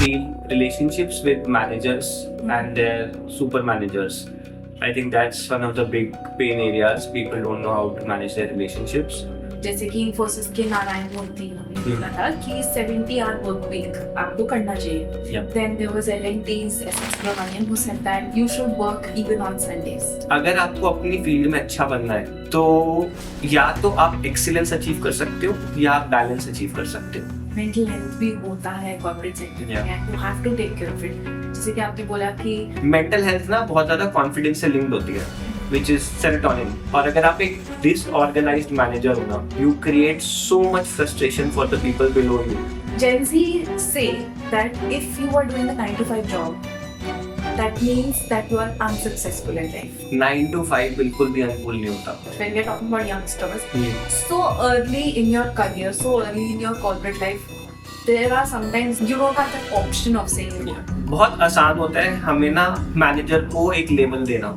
feel relationships with managers and their super managers. I think that's one of the big pain areas. People don't know how to manage their relationships. जैसे कि इन्फोसिस के नारायण मूर्ति ने बोला था कि 70 our work week आपको करना चाहिए. Then there was L&T's S.S. Subramanian who said that you should work even on Sundays. अगर आपको अपनी फील्ड में अच्छा बनना है तो या तो आप एक्सीलेंस अचीव कर सकते हो या आप बैलेंस अचीव कर सकते हो. मेंटल हेल्थ भी होता है कॉर्पोरेट सेक्टर में and you have to take care of it. जैसे कि आपने बोला कि मेंटल हेल्थ ना बहुत ज्यादा कॉन्फिडेंस से लिंक्ड होती है, which is serotonin. और अगर आप एक disorganized manager हो ना, you create so much frustration for the people below you. Gen Z say that if you are doing a 9 to 5 job, that means that you are unsuccessful in life. 9 to 5 बिल्कुल भी अनुकूल नहीं होता. When we are talking about youngsters, so early in your career, so early in your corporate life, there are sometimes you don't have that option of saying no. बहुत आसान होता है हमें ना मैनेजर को एक लेबल देना.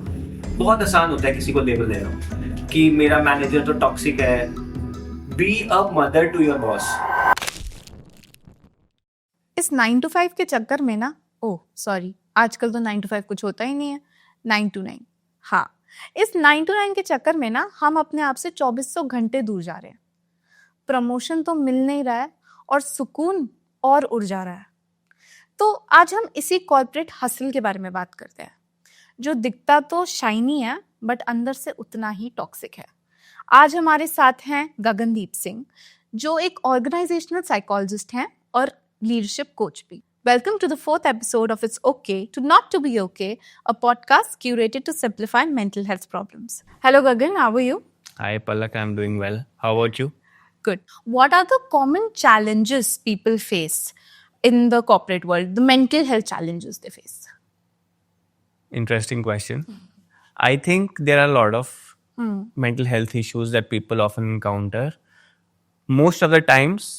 बहुत आसान होता है किसी को लेबल देना कि मेरा मैनेजर तो टॉक्सिक है. Be a mother to your boss. इस 9 to 5 के चक्कर में ना, ओह सॉरी, आजकल तो 9 to 5 कुछ होता ही नहीं है, 9 to 9. हाँ, इस 9 to 9 के चक्कर में ना हम अपने आप से 2400 घंटे दूर जा रहे हैं. प्रमोशन तो मिल नहीं रहा है और सुकून और उड़ जा रहा है. तो आज हम इसी कॉर्पोरेट हसल के बारे में बात करते हैं, जो दिखता तो शाइनी है बट अंदर से उतना ही टॉक्सिक है. आज हमारे साथ हैं गगनदीप सिंह, जो एक ऑर्गेनाइजेशनल साइकोलॉजिस्ट हैं और लीडरशिप कोच भी. Welcome to the 4th episode of It's Okay to Not to Be Okay, a podcast curated to simplify mental health problems. Hello Gagan, how are you? Hi Palak, I'm doing well. How about you? Good. What are the common challenges people face in the corporate world, the mental health challenges they face? Interesting question. I think there are a lot of mental health issues that people often encounter. Most of the times,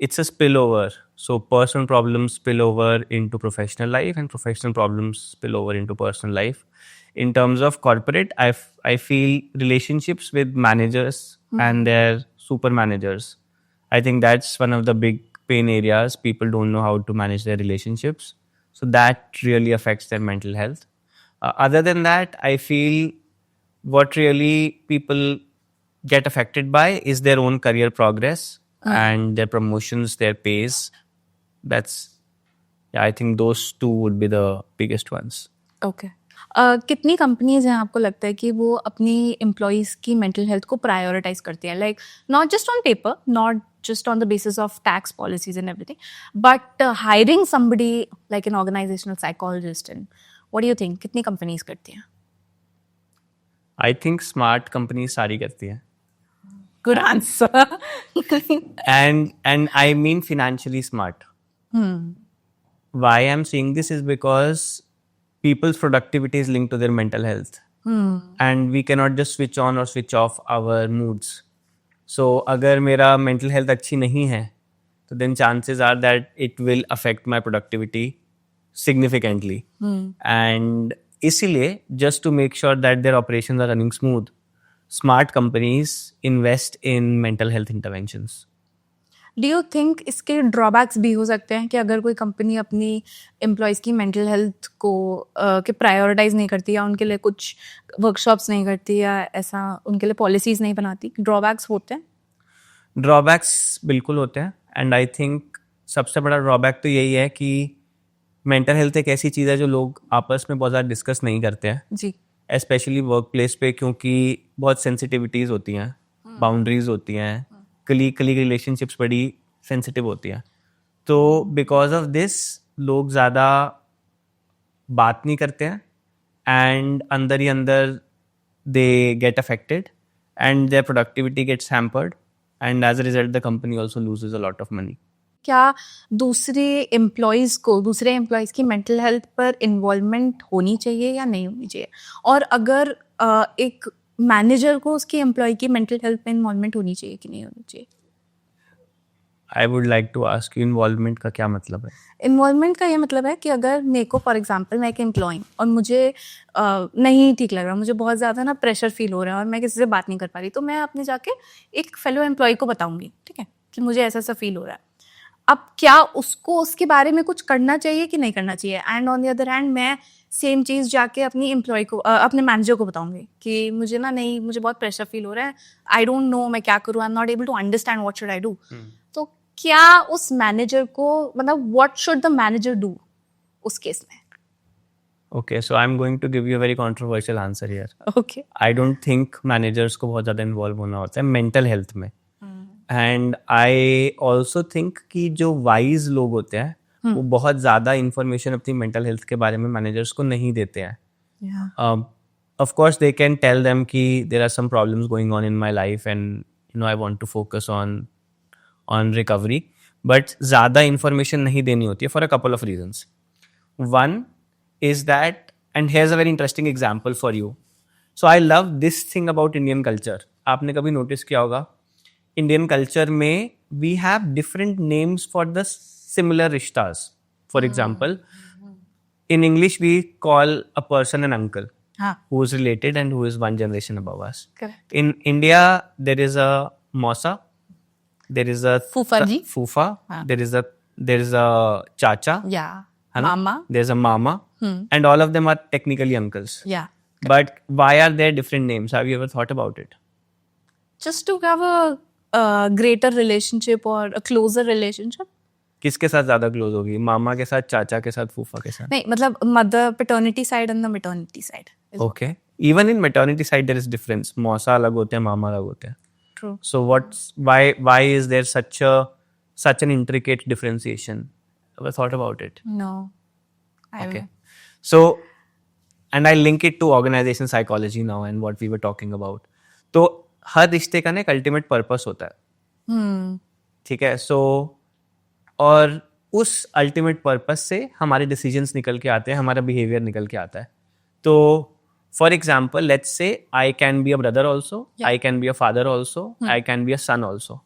it's a spillover. So personal problems spill over into professional life and professional problems spill over into personal life. In terms of corporate, I feel relationships with managers and their super managers. I think that's one of the big pain areas. People don't know how to manage their relationships. So that really affects their mental health. Other than that, I feel what really people get affected by is their own career progress and their promotions, their pays. I think those two would be the biggest ones. Okay. कितनी companies हैं आपको लगता है कि वो अपनी employees की mental health को प्रायोरिटाइज करती हैं, like not just on paper, not just on the basis of tax policies and everything, but hiring somebody like an organizational psychologist? And what do you think? कितनी companies करती हैं? I think smart companies सारी करती हैं. Good answer. and I mean financially smart. Why I'm saying this is because people's productivity is linked to their mental health. And we cannot just switch on or switch off our moods. So अगर मेरा mental health अच्छी नहीं है तो then chances are that it will affect my productivity significantly. And इसीलिए just to make sure that their operations are running smooth, smart companies invest in mental health interventions. Do you think इसके drawbacks भी हो सकते हैं कि अगर कोई company अपनी एम्प्लॉयज़ की मेंटल हेल्थ को के प्रायोरिटाइज नहीं करती या उनके लिए कुछ वर्कशॉप्स नहीं करती या ऐसा उनके लिए पॉलिसीज़ नहीं बनाती, ड्रॉबैक्स होते हैं? ड्रॉबैक्स बिल्कुल होते हैं. एंड आई थिंक सबसे बड़ा ड्रॉबैक तो यही है कि मेंटल हेल्थ एक ऐसी चीज़ है जो लोग आपस में बहुत ज़्यादा डिस्कस नहीं करते हैं जी. स्पेशली वर्क प्लेस पे, क्योंकि बहुत सेंसिटिविटीज़ होती हैं, बाउंड्रीज होती हैं, कलीग रिलेशनशिप्स बड़ी सेंसिटिव होती हैं. तो बिकॉज ऑफ दिस लोग ज़्यादा बात नहीं करते हैं एंड अंदर ही अंदर they get affected and their productivity gets hampered and as a result the company also loses a lot of money. क्या दूसरे एम्प्लॉयज़ की मेंटल हेल्थ पर इन्वॉल्वमेंट होनी चाहिए या नहीं होनी चाहिए? और अगर एक मैनेजर को उसकी एम्प्लॉय की मेंटल हेल्थ पे इन्वॉल्वमेंट होनी चाहिए कि नहीं होनी चाहिए? I would like to ask you, involvement का क्या मतलब है? इन्वॉल्वमेंट का ये मतलब है कि अगर मेरे को फॉर एग्जांपल मैं एक एम्प्लॉय हूँ और मुझे नहीं ठीक लग रहा, मुझे बहुत ज़्यादा ना प्रेशर फील हो रहा है और मैं किसी से बात नहीं कर पा रही, तो मैं अपने जाके एक फेलो एम्प्लॉय को बताऊँगी, ठीक है, कि मुझे ऐसा फील हो रहा है. अब क्या उसको उसके बारे में कुछ करना चाहिए कि नहीं करना चाहिए? And on the other hand मैं सेम चीज़ जाके अपनी एम्प्लॉय को अपने मैनेजर को बताऊंगी कि मुझे ना नहीं, मुझे बहुत प्रेशर फील हो रहा है, आई डोंट नो मैं क्या करूँ, I am not able to understand what should I do. तो क्या उस मैनेजर को, मतलब what should the manager do उस केस में? Okay, so I'm going to give you a very controversial answer here. Okay. I don't think managers को बहुत ज़्यादा इन्वॉल्व होना होता है मेंटल हेल्थ में. एंड आई ऑल्सो थिंक कि जो वाइज लोग होते हैं वो बहुत ज़्यादा इंफॉर्मेशन अपनी मेंटल हेल्थ के बारे में मैनेजर्स को नहीं देते हैं. Of course they can tell them कि there are some problems going on in my life and you know I want to focus on recovery, but ज़्यादा इंफॉर्मेशन नहीं देनी होती है for a couple of reasons. One is that, and here's a very interesting example for you. So I love this thing about Indian culture. आपने कभी notice किया होगा Indian culture में we have different names for the similar rishtas. For example, in English we call a person an uncle who is related and who is one generation above us. Correct. In India there is a mausa, there is a Fufa ji. fufa, there is a chacha, या है ना? मामा. There's a mama, and all of them are technically uncles. या But why are there different names? Have you ever thought about it? just to have a greater relationship or a closer relationship. किसके साथ ज्यादा close होगी, मामा के साथ, चाचा के साथ, फूफा के साथ? नहीं, मतलब mother paternity side and the maternity side. Okay. Even in maternity side there is difference. मौसा अलग होते हैं, मामा अलग होते हैं. True. So why is there such an intricate differentiation? Ever thought about it? No. Okay. So, and I link it to organization psychology now and what we were talking about. तो हर रिश्ते का ना एक अल्टीमेट पर्पस होता है. ठीक है. सो और उस अल्टीमेट पर्पस से हमारे डिसीजंस निकल के आते हैं, हमारा बिहेवियर निकल के आता है. तो for example let's say I can be a brother also, I can be a father also, I can be a son also.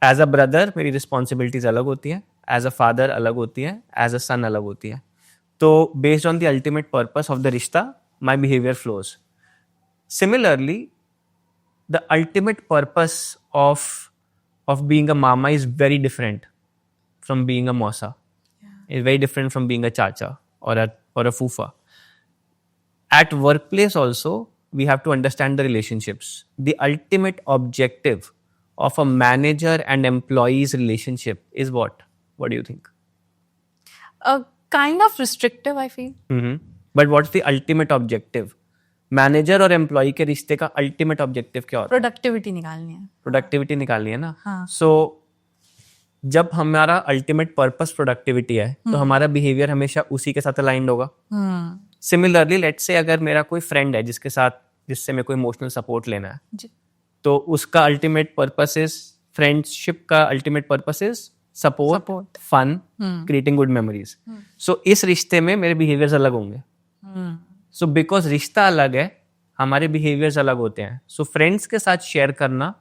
As a brother मेरी रिस्पॉन्सिबिलिटीज अलग होती है, एज अ फादर अलग होती है, एज अ सन अलग होती है. तो based on the ultimate purpose of the रिश्ता my behaviour flows. Similarly the ultimate purpose of being a mama is very different from being a mausa. It's very different from being a chacha or a fufa. At workplace also, we have to understand the relationships. The ultimate objective of a manager and employee's relationship is what? What do you think? Kind of restrictive, I feel. But what's the ultimate objective? Manager और employ के रिश्ते का ultimate objective क्या होता है? Productivity निकालनी है. Productivity निकालनी है ना. हाँ. सो जब हमारा अल्टीमेट पर्पस प्रोडक्टिविटी है तो हमारा बिहेवियर हमेशा उसी के साथ अलाइंड होगा. सिमिलरली लेट्स से अगर मेरा कोई फ्रेंड है जिससे मेरे को इमोशनल सपोर्ट लेना है जी. तो उसका अल्टीमेट पर्पस इज, फ्रेंडशिप का ultimate purpose is support, fun, creating good memories. So इस रिश्ते में मेरे बिहेवियर्स अलग होंगे. सो बिकॉज रिश्ता अलग है, हमारे बिहेवियर्स अलग होते हैं. सो फ्रेंड्स के साथ शेयर करना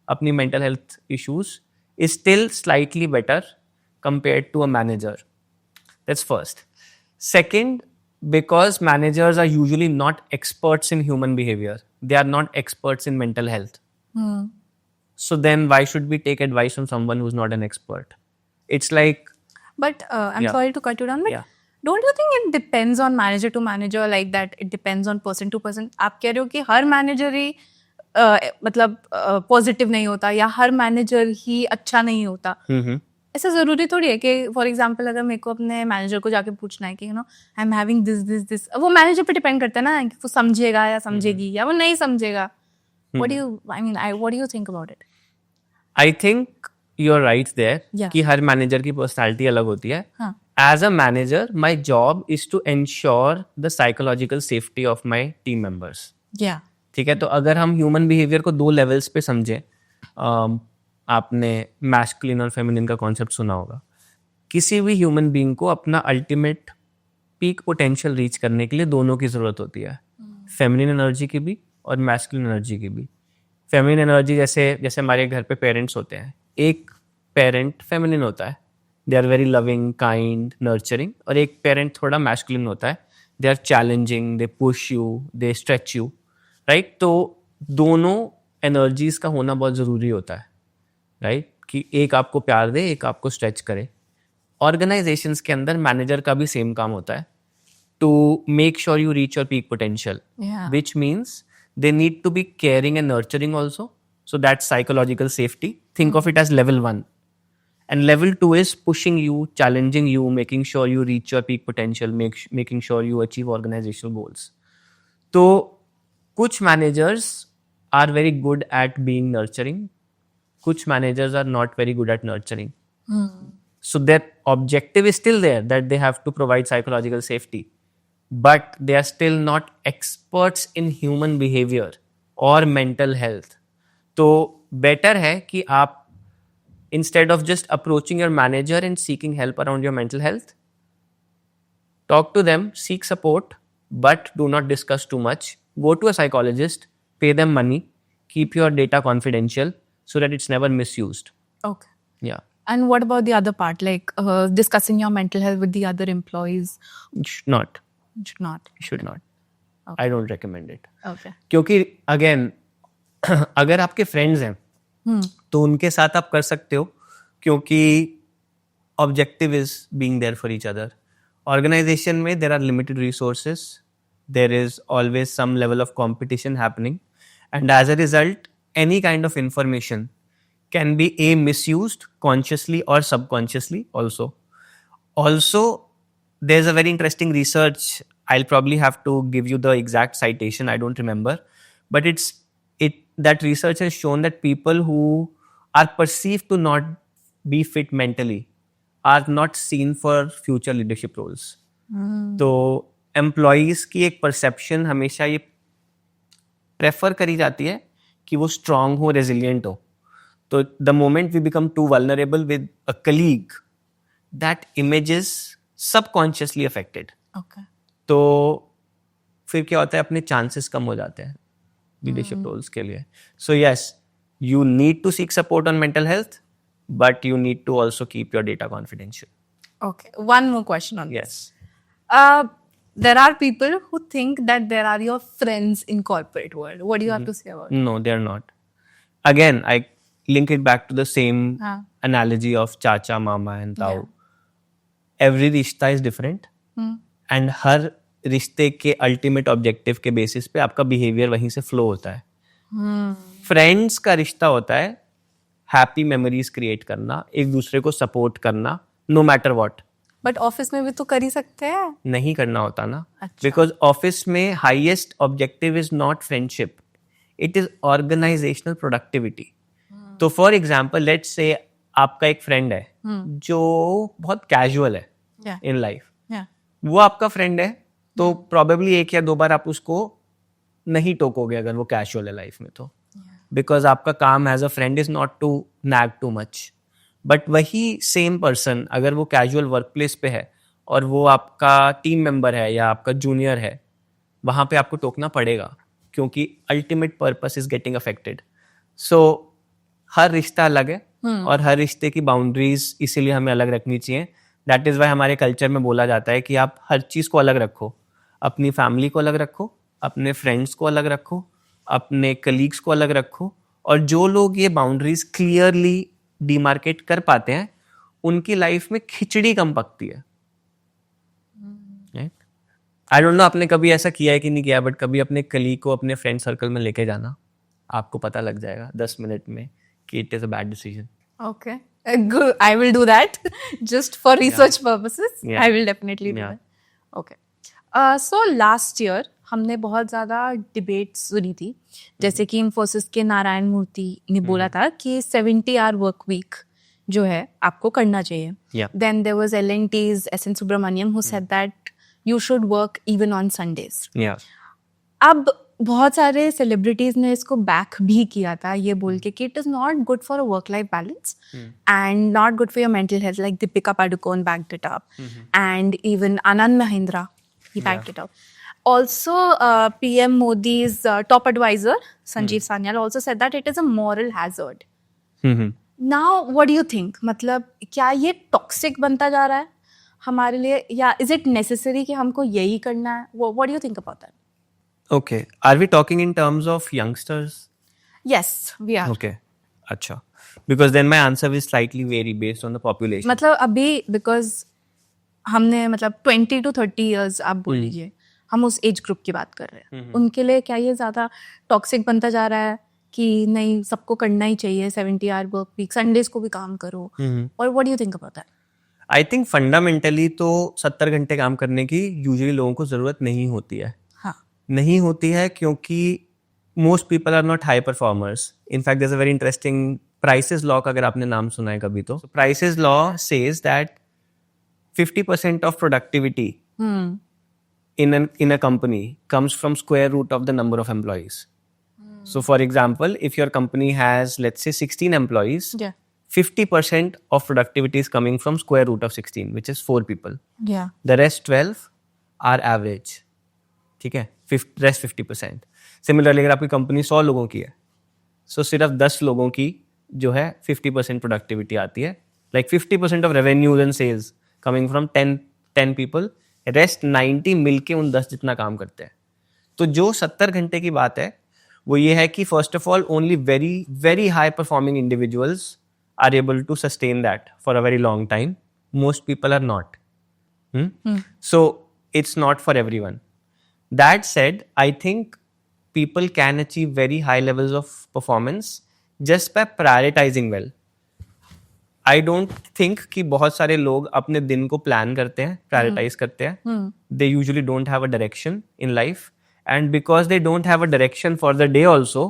अपनी mental health issues is still slightly better compared to a manager. That's first. Second, because managers are usually not experts in human behaviour, they are not experts in mental health. So then why should we take advice from someone who's not an expert? It's like... But I'm sorry to cut you down, but don't you think it depends on manager to manager, like that it depends on person to person? आप कह रहे हो कि हर manager ही मतलब positive नहीं होता या हर manager ही अच्छा नहीं होता. ऐसा जरूरी थोड़ी है कि फॉर एग्जाम्पल अगर मेरे को अपने मैनेजर को जाके पूछना है कि you know I am having this, वो मैनेजर पे डिपेंड करता है ना कि वो समझेगा या समझेगी या वो नहीं समझेगा. What do you think about it? I think you're right there. Yeah. कि हर मैनेजर की पर्सनालिटी अलग होती है. हाँ. As a manager, my job is to ensure the psychological safety of my team members. Yeah. ठीक है. तो अगर हम ह्यूमन बिहेवियर को 2 लेवल्स पे समझें, आपने मैस्कुलिन और फेमिनिन का कॉन्सेप्ट सुना होगा. किसी भी ह्यूमन बीइंग को अपना अल्टीमेट पीक पोटेंशियल रीच करने के लिए दोनों की ज़रूरत होती है, फेमिनिन एनर्जी की भी और मैस्कुलिन एनर्जी की भी. फेमिनिन एनर्जी जैसे हमारे घर पे पेरेंट्स होते हैं, एक पेरेंट फेमिनिन होता है, they are very loving, kind, nurturing, और एक पेरेंट थोड़ा मैस्कुलिन होता है, they are challenging, they push you, they stretch you, right. तो दोनों एनर्जीज का होना बहुत ज़रूरी होता है, राइट. कि एक आपको प्यार दे, एक आपको स्ट्रेच करे. ऑर्गेनाइजेशंस के अंदर मैनेजर का भी सेम काम होता है, to make sure you reach your peak potential, Yeah. which means they need to be caring and nurturing also. So that's psychological safety. Think of it as level 1. And level 2 is pushing you, challenging you, making sure you reach your peak potential, making sure you achieve organizational goals. तो कुछ managers are very good at being nurturing. कुछ managers are not very good at nurturing. So their objective is still there, that they have to provide psychological safety. But they are still not experts in human behavior or mental health. तो better है कि आप instead of just approaching your manager and seeking help around your mental health, talk to them, seek support, but do not discuss too much. Go to a psychologist, pay them money, keep your data confidential so that it's never misused. Okay. Yeah. And what about the other part, like discussing your mental health with the other employees? Should not. Should not. Should not. Okay. I don't recommend it. Okay. क्योंकि again अगर आपके friends हैं तो उनके साथ आप कर सकते हो, क्योंकि objective is being there for each other. Organisation में there are limited resources, there is always some level of competition happening, and as a result any kind of information can be misused consciously or subconsciously also. Also, there's a very interesting research. I'll probably have to give you the exact citation. I don't remember, but that research has shown that people who are perceived to not be fit mentally are not seen for future leadership roles. तो employees की एक perception हमेशा ये prefer करी जाती है कि वो strong हो, resilient हो. So the moment we become too vulnerable with a colleague, that image is subconsciously affected. Okay. तो फिर क्या होता है, अपने chances कम हो जाते हैं leadership roles के लिए. So yes, you need to seek support on mental health, but you need to also keep your data confidential. Okay. One more question on Yes. this. There are people who think that there are your friends in corporate world. What do you have to say about it? No, they're not. Again, I link it back to the same analogy of chacha, mama and tau. Every रिश्ता is different, and हर रिश्ते के ultimate objective के basis पे आपका behavior वहीं से flow होता है. Friends का रिश्ता होता है happy memories create करना, एक दूसरे को support करना, no matter what. But office में भी तो कर ही सकते हैं. नहीं करना होता ना. अच्छा. Because office में highest objective is not friendship, it is organizational productivity. तो फॉर एग्जाम्पल लेट्स से आपका एक फ्रेंड है जो बहुत कैजुअल है इन लाइफ, वो आपका फ्रेंड है तो प्रोबेबली एक या दो बार आप उसको नहीं टोकोगे अगर वो कैजुअल है लाइफ में, तो बिकॉज आपका काम as a friend is not to nag too much. But वही सेम पर्सन अगर वो कैजुअल वर्क प्लेस पे है और वो आपका टीम मेंबर है या आपका जूनियर है, वहाँ पे आपको टोकना पड़ेगा क्योंकि ultimate purpose is getting affected. So हर रिश्ता अलग है और हर रिश्ते की बाउंड्रीज इसीलिए हमें अलग रखनी चाहिए. दैट इज वाई हमारे कल्चर में बोला जाता है कि आप हर चीज़ को अलग रखो, अपनी फैमिली को अलग रखो, अपने फ्रेंड्स को अलग रखो, अपने कलीग्स को अलग रखो. और जो लोग ये बाउंड्रीज क्लियरली डिमार्केट कर पाते हैं उनकी लाइफ में खिचड़ी कम पकती है. आई डोंट नो आपने कभी ऐसा किया है कि नहीं किया, बट कभी अपने कलीग को अपने फ्रेंड सर्कल में लेके जाना, आपको पता लग जाएगा 10 मिनट में कि it is a bad decision. Okay. Good. I will do that just for research purposes. Yeah. I will definitely do that. Okay. So last year हमने बहुत ज़्यादा डिबेट्स सुनी थी, जैसे कि इन्फोसिस के नारायण मूर्ति ने बोला था कि 70 आवर वर्क वीक जो है आपको करना चाहिए. Yeah. Then there was L&T's S.N. Subramaniam who said that you should work even on Sundays. Yeah. अब बहुत सारे सेलिब्रिटीज ने इसको बैक भी किया था ये बोल के कि it is not good for a work life balance and not good for your mental health. Like Deepika Padukone backed it up, and even Anand Mahindra, he backed it up. Also, PM Modi's top advisor Sanjeev Sanyal also said that it is a moral hazard. Now, what do you think? मतलब क्या ये toxic बनता जा रहा है हमारे लिए, या इज इट नेसेसरी कि हमको यही करना है? What do you think about that? Okay. Are we talking in terms of youngsters? Yes, we are. Okay. अच्छा. because then my answer will slightly vary based on the population. मतलब अभी because हमने मतलब 20 to 30 years आप बोल लीजिए, हम उस एज ग्रुप की बात कर रहे हैं, उनके लिए क्या ये ज़्यादा टॉक्सिक बनता जा रहा है कि नहीं सबको करना ही चाहिए 70 आवर वर्क वीक, संडेज को भी काम करो, और what do you think about that? I think fundamentally तो 70 घंटे काम करने की यूजुअली लोगों को ज़रूरत नहीं होती है. हाँ. नहीं होती है क्योंकि most people are not high performers. In fact there is a very interesting Price's law का अगर आपने नाम सुना है कभी तो. Price's law says that 50% of productivity in a company comes from square root of the number of employees. So for example, if your company has, let's say, 16 employees, Yeah. 50% of productivity is coming from square root of 16, which is 4 people. Yeah. The rest 12 are average. ठीक है, rest 50%. Similarly, अगर आपकी company 100 लोगों की है, so सिर्फ 10 लोगों की जो है 50% प्रोडक्टिविटी आती है. Like 50% of revenues and sales coming from 10 people, rest 90 मिलके उन 10 जितना काम करते हैं. तो जो 70 घंटे की बात है वो ये है कि first of all only very very high performing individuals are able to sustain that for a very long time. Most people are not. So it's not for everyone. That said, I think people can achieve very high levels of performance just by prioritizing well. I don't think कि बहुत सारे लोग अपने दिन को plan करते हैं, prioritise करते हैं. They usually don't have a direction in life, and because they don't have a direction for the day also,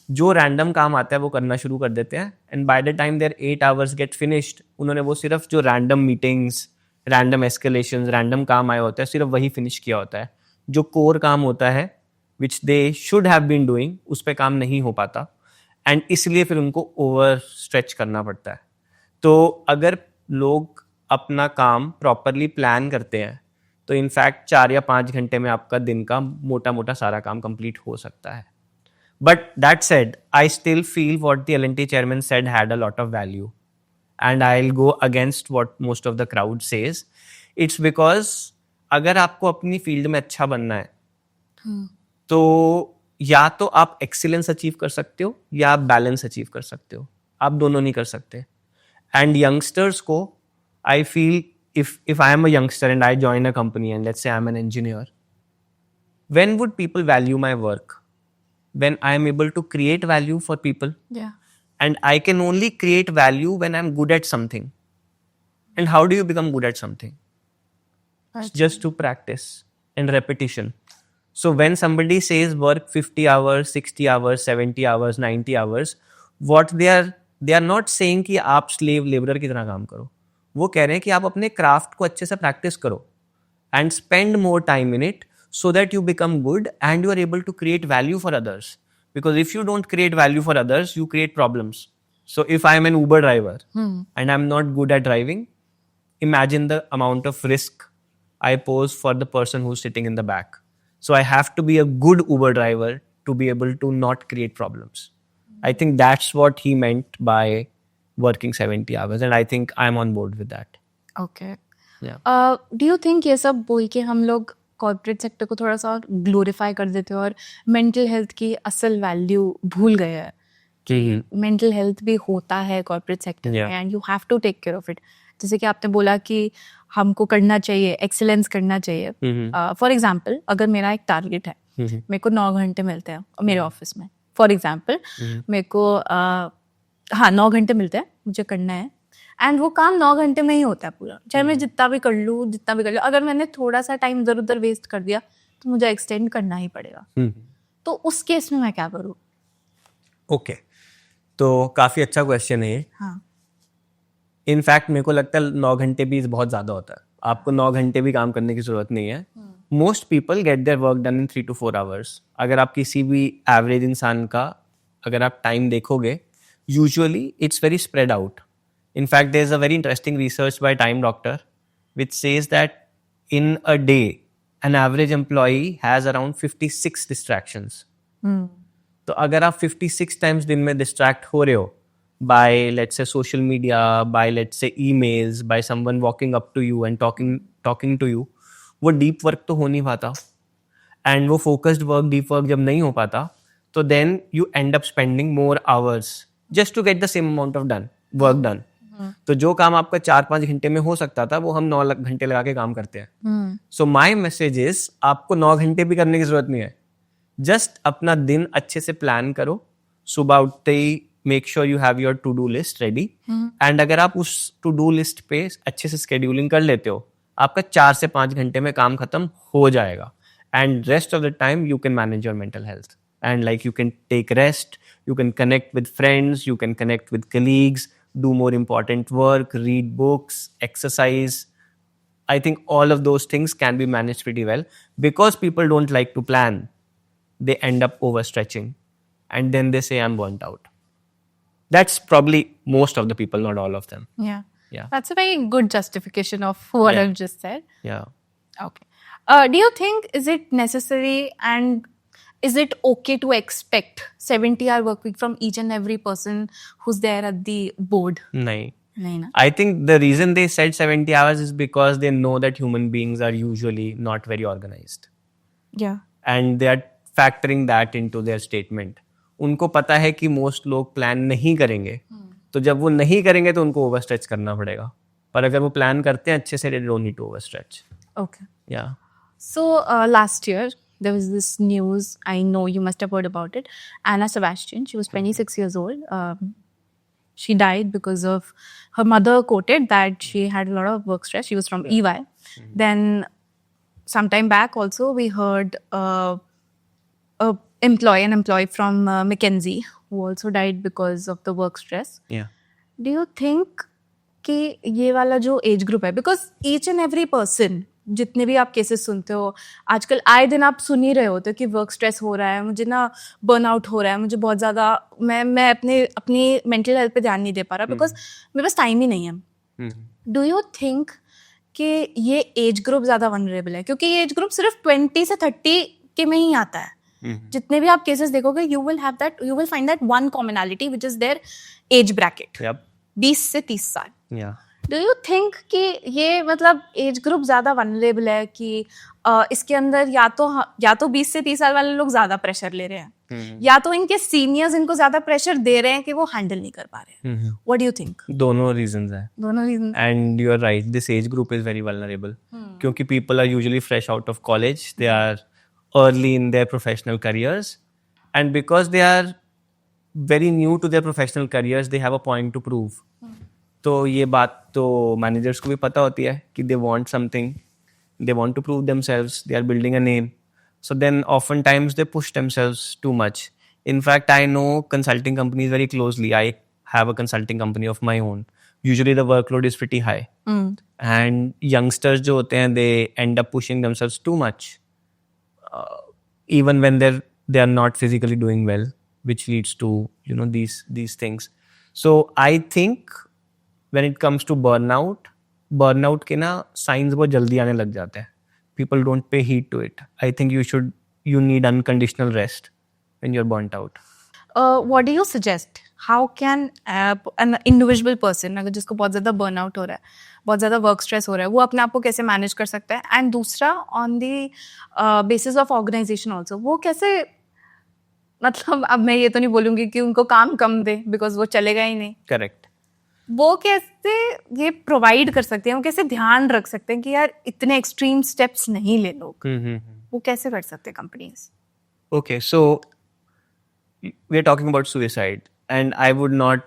जो रैंडम काम आता है वो करना शुरू कर देते हैं. And by the time their 8 hours get finished, उन्होंने वो सिर्फ जो रैंडम मीटिंग्स, रैंडम एस्केलेशंस, रैंडम काम आए होते हैं सिर्फ वही फिनिश किया होता है. जो कोर काम होता है which they should have been doing, उस पर काम नहीं हो पाता, एंड इसलिए फिर उनको ओवर स्ट्रेच करना पड़ता है. तो अगर लोग अपना काम प्रॉपरली प्लान करते हैं तो इनफैक्ट 4 या 5 घंटे में आपका दिन का मोटा मोटा सारा काम कंप्लीट हो सकता है. But that said, I still feel what the L&T chairman said had a lot of value, and I'll go against what most of the crowd says. It's because अगर आपको अपनी फील्ड में अच्छा बनना है तो या तो आप एक्सीलेंस अचीव कर सकते हो या आप बैलेंस अचीव कर सकते हो. आप दोनों नहीं कर सकते. एंड यंगस्टर्स को I feel if I am a youngster and I join a company and let's say I'm an engineer, when would people value my work? When I am able to create value for people. Yeah. And I can only create value when I'm good at something. And how do you become good at something? It's just to practice and repetition. So when somebody says work 50 hours, 60 hours, 70 hours, 90 hours, what they are not saying कि आप slave laborer की तरह काम करो. वो कह रहे हैं कि आप अपने क्राफ्ट को अच्छे से प्रैक्टिस करो and spend more time in it so that you become good and you are able to create value for others. Because if you don't create value for others, you create problems. So if I am an Uber driver and I'm not good at driving, imagine the amount of risk I pose for the person who's sitting in the back. So I have to be a good Uber driver to be able to not create problems. I think that's what he meant by working 70 hours, and I think I'm on board with that. Okay. Yeah. Do you think ये सब बोल के हम लोग corporate sector को थोड़ा सा और ग्लोरीफाई कर देते हैं और मेंटल हेल्थ की असल वैल्यू भूल गए हैं कि मेंटल हेल्थ भी होता है कॉर्पोरेट सेक्टर में and you have to take care of it. जैसे कि आपने बोला कि हमको करना चाहिए, एक्सीलेंस करना चाहिए. फॉर एग्जाम्पल अगर मेरा एक टारगेट है, मेरे को 9 घंटे मिलते हैं मेरे ऑफिस में, फॉर एग्जाम्पल मेरे को 9 घंटे मिलते हैं, मुझे करना है एंड वो काम 9 घंटे में ही होता है पूरा. चाहे मैं जितना भी कर लूँ, अगर मैंने थोड़ा सा टाइम इधर उधर वेस्ट कर दिया तो मुझे एक्सटेंड करना ही पड़ेगा. तो उस केस में मैं क्या करूँ? ओके, तो काफ़ी अच्छा क्वेश्चन है ये. हाँ. इनफैक्ट मेरे को लगता है 9 घंटे भी बहुत ज़्यादा होता है. आपको 9 घंटे भी काम करने की ज़रूरत नहीं है. Most people get their work done in 3 to 4 hours. अगर आप किसी भी एवरेज इंसान का अगर आप टाइम देखोगे, usually it's very spread out. In fact there is a very interesting research by Time Doctor which says that in a day an average employee has around 56 distractions. तो अगर आप 56 टाइम्स दिन में डिस्ट्रैक्ट हो रहे हो by, let's say, social media, by, let's say, emails, by someone walking up to you and talking to you, वो deep work तो हो नहीं पाता. And वो focused work, deep work जब नहीं हो पाता, तो then you end up spending more hours just to get the same amount of work done. तो जो काम आपका 4-5 घंटे में हो सकता था वो हम 9 घंटे लगा के काम करते हैं. So my message is आपको 9 घंटे भी करने की जरूरत नहीं है. जस्ट अपना दिन अच्छे से प्लान करो. सुबह उठते ही make sure you have your to do list ready. And अगर आप उस टू डू लिस्ट पे अच्छे से स्केड्यूलिंग कर लेते हो, आपका 4 से 5 घंटे में काम खत्म हो जाएगा. And rest of the time you can manage your mental health. And like you can take rest, you can connect with friends, you can connect with colleagues, do more important work, read books, exercise. I think all of those things can be managed pretty well. Because people don't like to plan, they end up overstretching and then they say I'm burnt out. That's probably most of the people, not all of them. Yeah. Yeah. That's a very good justification of what Yeah. I've just said. Yeah. Okay. Do you think, is it necessary and is it okay to expect 70-hour work week from each and every person who's there at the board? Nahi. Nahi na? I think the reason they said 70 hours is because they know that human beings are usually not very organized. Yeah. And they are factoring that into their statement. उनको पता है कि most लोग plan नहीं करेंगे. तो जब वो नहीं करेंगे तो उनको ओवरस्ट्रेच करना पड़ेगा. पर अगर वो प्लान करते हैं अच्छे से, they don't need to overstretch. Okay. Yeah. So last year, there was this news, I know you must have heard about it. Anna Sebastian, she was 26 years old. She died because of her mother quoted that she had a lot of work stress. She was from EY. Then sometime back also we heard an employee from McKinsey who also died because of the work stress. Yeah. Do you think कि ये वाला जो age group है, because each and every person, जितने भी आप cases सुनते हो आजकल, आए दिन आप सुन ही रहे होते हो कि वर्क स्ट्रेस हो रहा है, मुझे ना बर्नआउट हो रहा है, मुझे बहुत ज़्यादा, मैं अपनी मेंटल हेल्थ पे ध्यान नहीं दे पा रहा बिकॉज मेरे पास टाइम ही नहीं है. डू यू थिंक कि ये एज ग्रुप ज़्यादा वनरेबल है? क्योंकि ये एज ग्रुप सिर्फ 20 से 30 के में ही आता है. जितने भी आप केसेस देखोगे, you will find that one commonality which is there age bracket, 20 से 30 साल. Yeah. डू यू थिंक कि ये मतलब एज ग्रुप ज्यादा वनरेबल है कि इसके अंदर या तो 20 से 30 साल वाले लोग ज्यादा प्रेशर ले रहे हैं, या तो इनके सीनियर्स इनको ज्यादा प्रेशर दे रहे हैं कि वो हैंडल नहीं कर पा रहे हैं? What do you think? दोनों रीजंस हैं. दोनों reason. And you are right, this age group is very vulnerable. क्योंकि people are usually fresh out of college, they are early in their professional careers, and because they are very new to their professional careers, they have a point to prove. तो ये बात तो managers को भी पता होती है कि they want something, they want to prove themselves, they are building a name. So then oftentimes they push themselves too much. In fact, I know consulting companies very closely. I have a consulting company of my own. Usually the workload is pretty high. And youngsters जो होते हैं, they end up pushing themselves too much. Even when they are not physically doing well, which leads to, you know, these things. So I think when it comes to burnout के ना signs बहुत जल्दी आने लग जाते हैं. People don't pay heed to it. I think you need unconditional rest when you're burnt out. What do you suggest? How can an individual person, अगर जिसको बहुत ज़्यादा burnout हो रहा है, बहुत ज़्यादा work stress हो रहा है, वो अपने आप को कैसे manage कर सकता है? And दूसरा, on the basis of organization also, वो कैसे, मतलब अब मैं ये तो नहीं बोलूँगी कि उनको काम कम दे, because वो चलेगा ही नहीं. Correct. वो कैसे ये प्रोवाइड कर सकते हैं, वो कैसे ध्यान रख सकते हैं कि यार इतने एक्सट्रीम स्टेप्स नहीं ले लोग? वो कैसे कर सकते हैं companies? Okay, so we are talking about suicide, and I would not,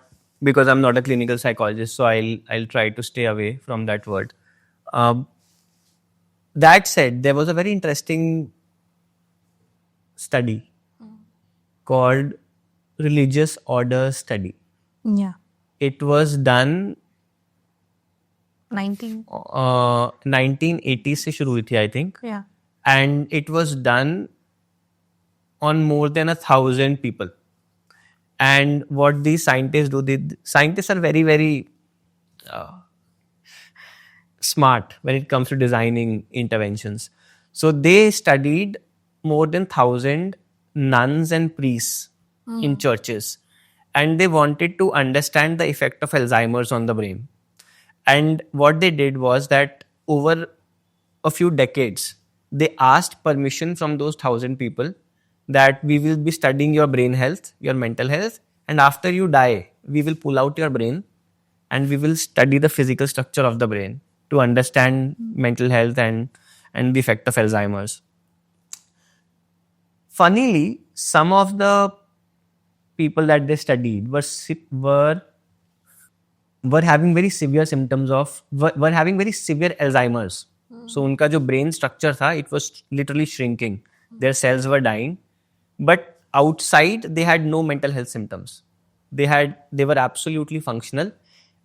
because I'm not a clinical psychologist, so I'll try to stay away from that word. That said, there was a very interesting study called Religious Order Study. Yeah. It was done 1980 से शुरू हुई थी, I think. Yeah. And it was done on more than 1,000 people. And what these scientists do, scientists are very, very smart when it comes to designing interventions. So they studied more than 1,000 nuns and priests in churches. And they wanted to understand the effect of Alzheimer's on the brain. And what they did was that over a few decades, they asked permission from those 1,000 people that we will be studying your brain health, your mental health, and after you die, we will pull out your brain and we will study the physical structure of the brain to understand mental health and the effect of Alzheimer's. Funnily, some of the people that they studied were having very severe symptoms of were having very severe Alzheimer's. So उनका जो brain structure था, it was literally shrinking. Their cells were dying, but outside they had no mental health symptoms. They were absolutely functional,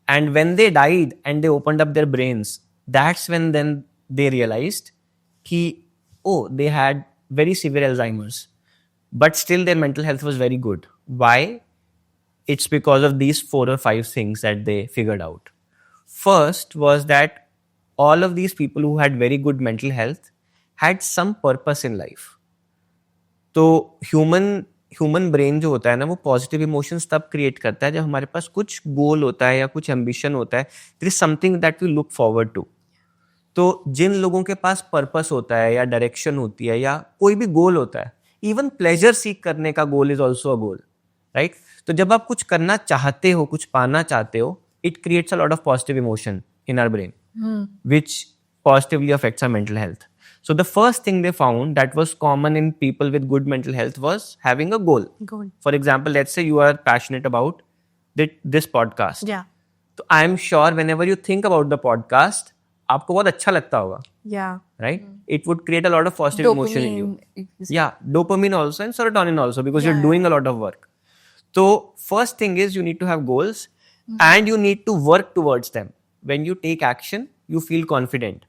and when they died and they opened up their brains, that's when then they realized they had very severe Alzheimer's, but still their mental health was very good. Why? It's because of these 4 or 5 things that they figured out. First was that all of these people who had very good mental health had some purpose in life. तो human brain जो होता है ना, वो positive emotions तब create करता है जब हमारे पास कुछ गोल होता है या कुछ एम्बिशन होता है. There is something that we look forward to. तो जिन लोगों के पास पर्पस होता है या डायरेक्शन होती है या कोई भी गोल होता है, इवन प्लेजर सीक करने का goal is also a goal, right? तो जब आप कुछ करना चाहते हो, कुछ पाना चाहते हो, it creates a lot of positive emotion in our brain, which positively affects our mental health. So the first thing they found that was common in people with good mental health was having a goal. For example, let's say you are passionate about this podcast. Yeah. So I am sure whenever you think about the podcast, आपको बहुत अच्छा लगता होगा. Yeah. Right? It would create a lot of positive emotion in you. Yeah, dopamine also and serotonin also, because you're doing a lot of work. So first thing is you need to have goals and you need to work towards them. When you take action, you feel confident.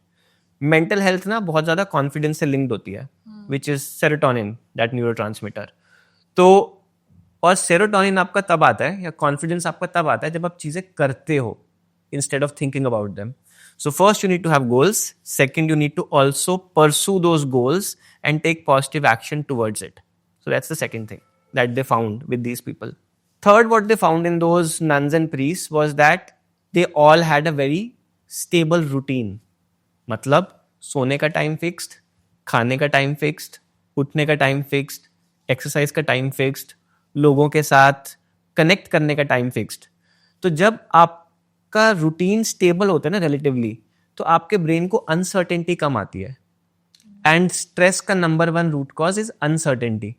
Mental health ना बहुत ज़्यादा confidence से linked होती है, which is serotonin, that neurotransmitter. तो और serotonin आपका तब आता है या confidence आपका तब आता है जब आप चीज़ें करते हो instead of thinking about them. So first you need to have goals. Second, you need to also pursue those goals and take positive action towards it. So that's the second thing that they found with these people. Third, what they found in those nuns and priests was that they all had a very stable routine. मतलब सोने का time fixed, खाने का time fixed, उठने का time fixed, exercise का time fixed, लोगों के साथ कनेक्ट करने का टाइम फिक्स्ड. तो जब आपका रूटीन स्टेबल होता है ना रिलेटिवली, तो आपके ब्रेन को अनसर्टेनिटी कम आती है. एंड स्ट्रेस का number 1 root cause is uncertainty.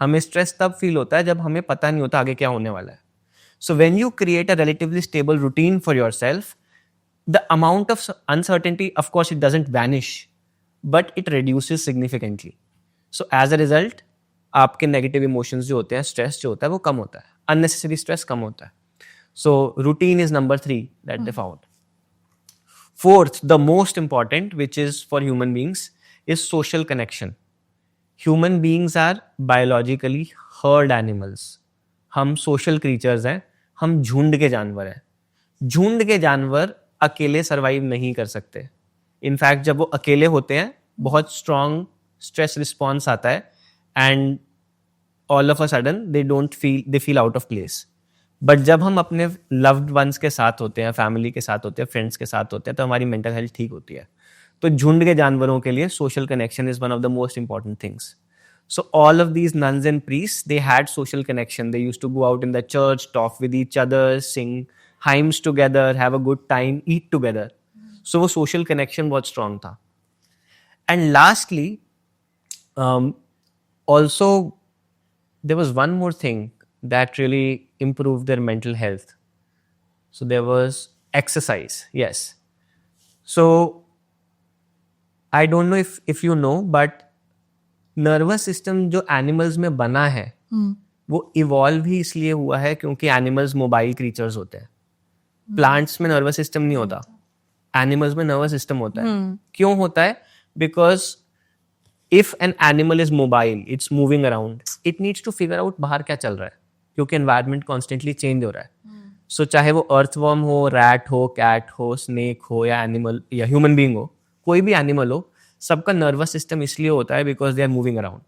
हमें स्ट्रेस तब फील होता है जब हमें पता नहीं होता आगे क्या होने वाला है. So when you create a relatively stable routine for yourself, the amount of uncertainty, of course, it doesn't vanish, but it reduces significantly. So as a result, आपके negative emotions जो होते हैं, stress जो होता है, वो कम होता है. Unnecessary stress कम होता है. So routine is number 3 that they found. Fourth, the most important, which is for human beings, is social connection. Human beings are biologically herd animals. हम सोशल क्रीचर्स हैं, हम झुंड के जानवर हैं. झुंड के जानवर अकेले सर्वाइव नहीं कर सकते. इनफैक्ट जब वो अकेले होते हैं, बहुत स्ट्रॉन्ग स्ट्रेस रिस्पॉन्स आता है and all of a sudden they feel out of place. But जब हम अपने लव्ड वंस के साथ होते हैं, फैमिली के साथ होते हैं, फ्रेंड्स के साथ होते हैं, तो हमारी मेंटल हेल्थ ठीक होती है. तो झुंड के जानवरों के लिए social connection is one of the most important things. So all of these nuns and priests, they had social connection. They used to go out in the church, talk with each other, sing hymns together, have a good time, eat together. So वो social connection बहुत strong था. And lastly, also there was one more thing that really improved their mental health. So there was exercise. Yes. So I don't know if you know, but nervous system जो animals में बना है, वो evolve ही इसलिए हुआ है क्योंकि animals mobile creatures होते हैं. प्लांट्स में नर्वस सिस्टम नहीं होता, एनिमल्स में नर्वस सिस्टम होता है. क्यों होता है? Because if an animal is mobile, it's moving around, it needs to figure out बाहर क्या चल रहा है, क्योंकि एनवायरमेंट कॉन्स्टेंटली चेंज हो रहा है. सो चाहे वो अर्थवर्म हो, रैट हो, कैट हो, स्नेक हो, या एनिमल या ह्यूमन बीइंग हो, कोई भी एनिमल हो, सबका नर्वस सिस्टम इसलिए होता है because they are moving around.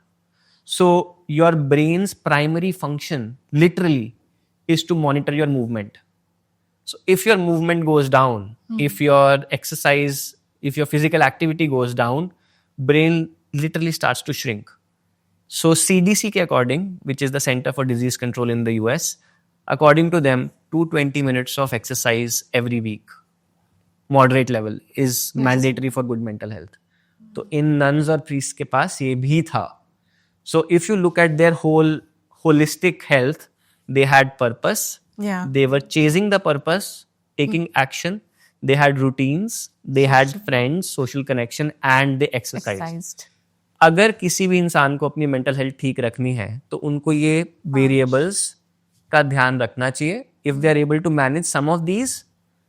So your brain's primary function literally is to monitor your movement. So if your movement goes down, if your exercise, if your physical activity goes down, brain literally starts to shrink. So CDC के according, which is the Center for Disease Control in the US, according to them, 220 minutes of exercise every week, moderate level, is mandatory for good mental health. तो इन nuns और priests के पास ये भी था. So if you look at their whole holistic health, they had purpose. Yeah. They were chasing the purpose, taking action. They had routines. They had friends, social connection, and they exercised. Exercised. अगर किसी भी इंसान को अपनी mental health ठीक रखनी है तो उनको ये वेरिएबल्स का ध्यान रखना चाहिए. If they are able to manage some of these,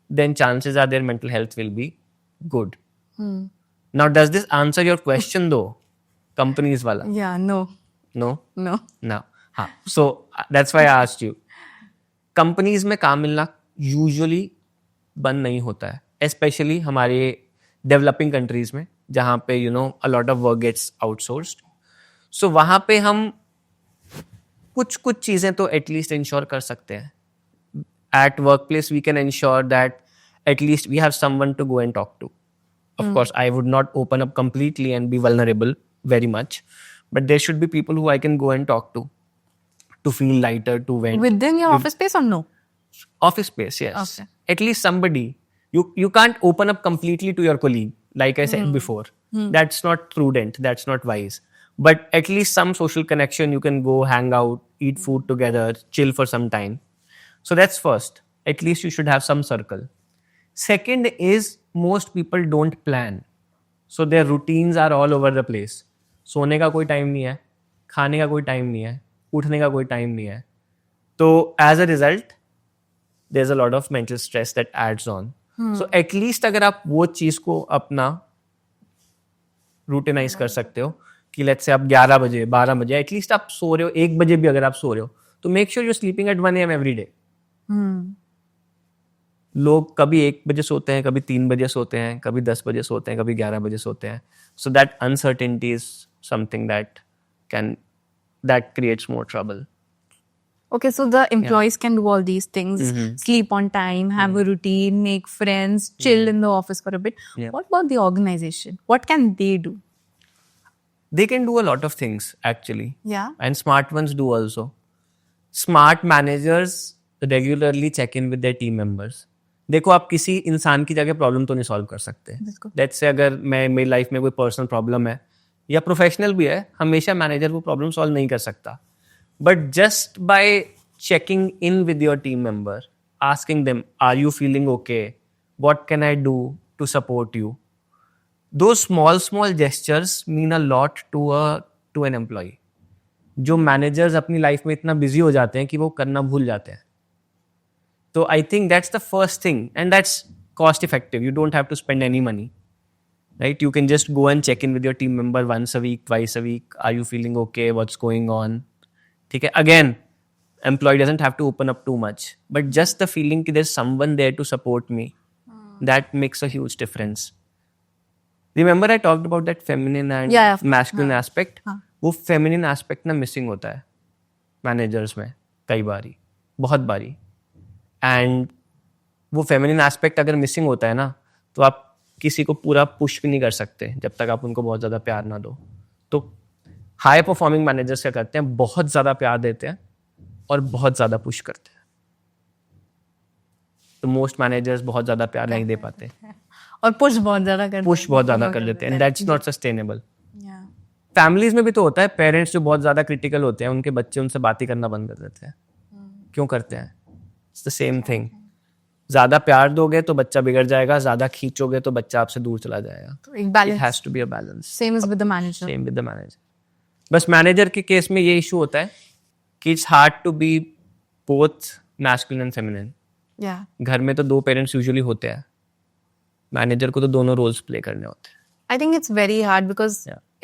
then chances are their mental health will be good. Now does this answer your question दो, कंपनीज वाला? Yeah, no. नो हाँ. So that's why I asked you. Companies में काम मिलना usually बंद नहीं होता है, स्पेशली हमारे डेवलपिंग कंट्रीज में जहाँ पे a lot of work gets outsourced. So वहाँ पे हम कुछ चीज़ें तो एटलीस्ट इंश्योर कर सकते हैं. At work place we can ensure that at least we have someone to go and talk to. Of course, I would not open up completely and be vulnerable very much, but there should be people who I can go and talk to feel lighter, to vent. Within your office space or no? Office space, yes. Okay. At least somebody. You can't open up completely to your colleague, like I said before. That's not prudent. That's not wise. But at least some social connection, you can go hang out, eat food together, chill for some time. So that's first. At least you should have some circle. Second is most people don't plan. So their routines are all over the place. सोने का कोई time नहीं है, खाने का कोई time नहीं है, उठने का कोई टाइम नहीं है. तो as a result, there's a lot of mental stress that adds on. So at least अगर आप वो चीज़ को अपना रूटिनाइज कर सकते हो कि लेट्स से आप 11 बजे 12 बजे एटलीस्ट आप सो रहे हो, 1 बजे भी अगर आप सो रहे हो तो make sure you sleeping at 1 AM every day. लोग कभी 1 बजे सोते हैं, कभी 3 बजे सोते हैं, कभी 10 बजे सोते हैं, कभी 11 बजे सोते हैं. So that uncertainty is something that creates more trouble. Okay, so the employees can do all these things, sleep on time, have a routine, make friends, chill in the office for a bit. Yeah. What about the organization? What can they do? They can do a lot of things actually. Yeah. And smart ones do also. Smart managers regularly check in with their team members. देखो आप किसी इंसान की जगह problem तो नहीं solve कर सकते. लेट्स से अगर मेरी लाइफ में कोई पर्सनल प्रॉब्लम है या प्रोफेशनल भी है, हमेशा मैनेजर वो प्रॉब्लम सॉल्व नहीं कर सकता. But just by checking in with your team member, asking them are you feeling okay, what can I do to support you, though small gestures mean a lot to an employee. जो managers अपनी life में इतना busy हो जाते हैं कि वो करना भूल जाते हैं. So I think that's the first thing, and that's cost effective. You don't have to spend any money, right? You can just go and check in with your team member once a week, twice a week. Are you feeling okay? What's going on? Okay. Again, employee doesn't have to open up too much, but just the feeling that there's someone there to support me, that makes a huge difference. Remember I talked about that feminine and masculine aspect? वो feminine aspect ना missing होता है managers में कई बारी, बहुत बारी. And वो फेमिनिन एस्पेक्ट अगर मिसिंग होता है ना तो आप किसी को पूरा पुश भी नहीं कर सकते जब तक आप उनको बहुत ज़्यादा प्यार ना दो. तो हाई परफॉर्मिंग मैनेजर्स क्या करते हैं, बहुत ज़्यादा प्यार देते हैं और बहुत ज़्यादा पुश करते हैं. तो मोस्ट मैनेजर्स बहुत ज़्यादा प्यार नहीं दे पाते और पुश बहुत ज़्यादा कर देते हैं and that's not sustainable. Families में भी तो होता है, पेरेंट्स जो बहुत ज़्यादा क्रिटिकल होते हैं उनके बच्चे उनसे बात ही करना बंद कर देते हैं. क्यों करते हैं? It's the same thing. ज़्यादा प्यार दोगे तो बच्चा बिगड़ जाएगा, ज़्यादा खींचोगे तो बच्चा आपसे दूर चला जाएगा. एक balance. It has to be a balance. Same as with the manager. Same with the manager. बस मैनेजर के केस में ये इशू होता है कि it's hard to be both masculine and feminine. Yeah. घर में तो 2 पेरेंट्स यूजुअली होते हैं, मैनेजर को तो दोनों रोल्स प्ले करने होते हैं. I think it's very hard because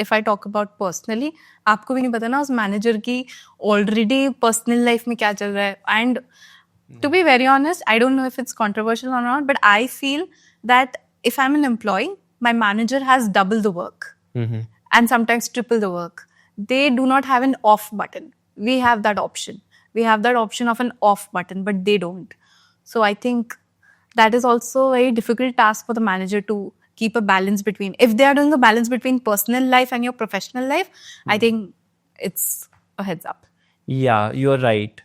if I talk about personally, आपको भी नहीं पता ना उस मैनेजर की already personal life में क्या चल रहा है. And to be very honest, I don't know if it's controversial or not, but I feel that if I'm an employee, my manager has double the work and sometimes triple the work. They do not have an off button. We have that option. We have that option of an off button, but they don't. So I think that is also a very difficult task for the manager to keep a balance between. If they are doing a balance between personal life and your professional life, I think it's a heads up. Yeah, you're right.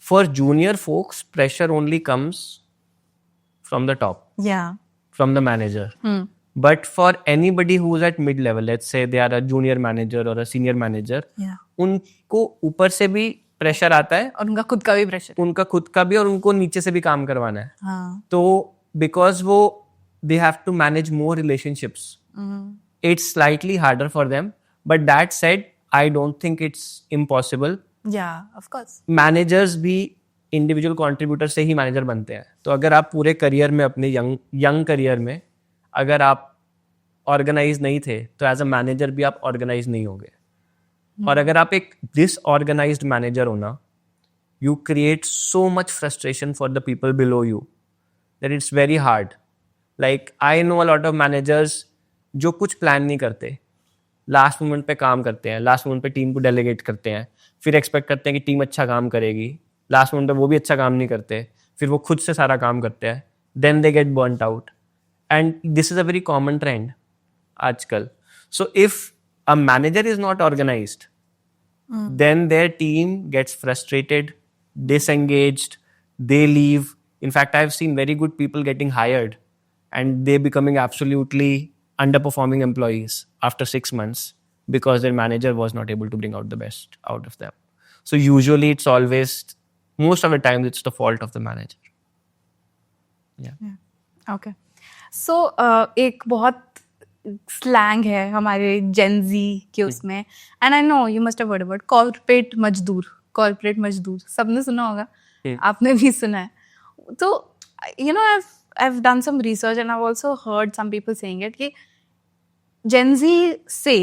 For junior folks, pressure only comes from the top, Yeah. from the manager. But for anybody who's at mid level, let's say they are a junior manager or a senior manager, Yeah. उनको ऊपर से भी pressure आता है, और उनका खुद का भी प्रेशर. उनका खुद का भी, और उनको नीचे से भी काम करवाना है. हाँ. तो बिकॉज वो they have to manage more relationships, it's slightly harder for them. But that said, I don't think it's impossible. Yeah, of course. Managers भी इंडिविजुअल कंट्रीब्यूटर से ही मैनेजर बनते हैं. तो अगर आप पूरे करियर में, अपने यंग करियर में अगर आप ऑर्गेनाइज नहीं थे, तो एज अ मैनेजर भी आप ऑर्गेनाइज नहीं होगे. और अगर आप एक डिसऑर्गेनाइज्ड मैनेजर हो ना, you create so much frustration for the people below you that it's very hard. Like I know a lot of managers जो कुछ प्लान नहीं करते, लास्ट मोमेंट पे काम करते हैं, लास्ट मोमेंट पे टीम को डेलीगेट करते हैं, फिर एक्सपेक्ट करते हैं कि टीम अच्छा काम करेगी, लास्ट मोमेंट पे वो भी अच्छा काम नहीं करते, फिर वो खुद से सारा काम करते हैं, then they get burned out. And this is a very common trend आजकल. So if a manager is not organised, then their team gets frustrated, disengaged, they leave. In fact, I've seen very good people getting hired and they becoming absolutely underperforming employees after 6 months because their manager was not able to bring out the best out of them. So usually it's always, most of the time it's the fault of the manager. Yeah. Okay. So एक बहुत slang है हमारे Gen Z के उसमें, and I know you must have heard about corporate मजदूर. सबने सुना होगा, आपने भी सुना है. तो you know I have done some research and I have also heard some people saying it कि जेनजी से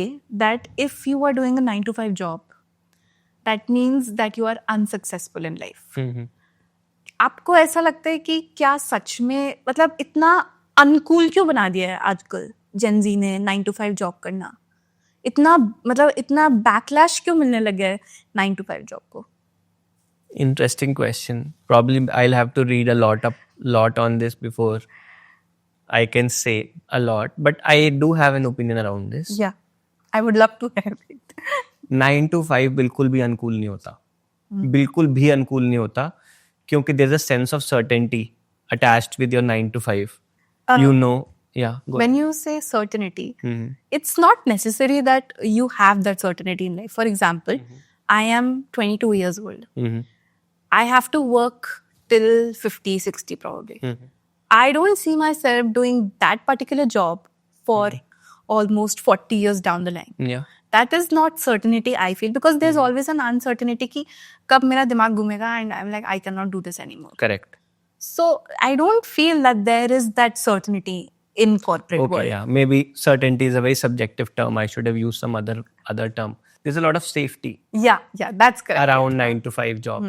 that if you are doing a 9 to 5 job, that means that you are unsuccessful in life. आपको ऐसा लगता है कि क्या सच में, मतलब इतना अनकूल क्यों बना दिया है आजकल जेनजी ने 9 to 5 जॉब करना? इतना बैकलैश क्यों मिलने लगा है 9 to 5 जॉब को? Interesting question. Probably I'll have to read a lot on this before I can say a lot. But I do have an opinion around this. Yeah, I would love to have it. 9 to 5 बिल्कुल भी अनुकूल नहीं होता. बिल्कुल भी अनुकूल नहीं होता, क्योंकि there's a sense of certainty attached with your 9 to 5. You know, yeah. Go When you say certainty, it's not necessary that you have that certainty in life. For example, I am 22 years old. I have to work till 50, 60 probably. I don't see myself doing that particular job for almost 40 years down the line. Yeah. That is not certainty, I feel, because there's always an uncertainty कि कब मेरा दिमाग घूमेगा and I'm like, I cannot do this anymore. Correct. So I don't feel that there is that certainty in corporate Okay, world. yeah. Maybe certainty is a very subjective term. I should have used some other term. There's a lot of safety Yeah, that's correct. around 9 to 5 job.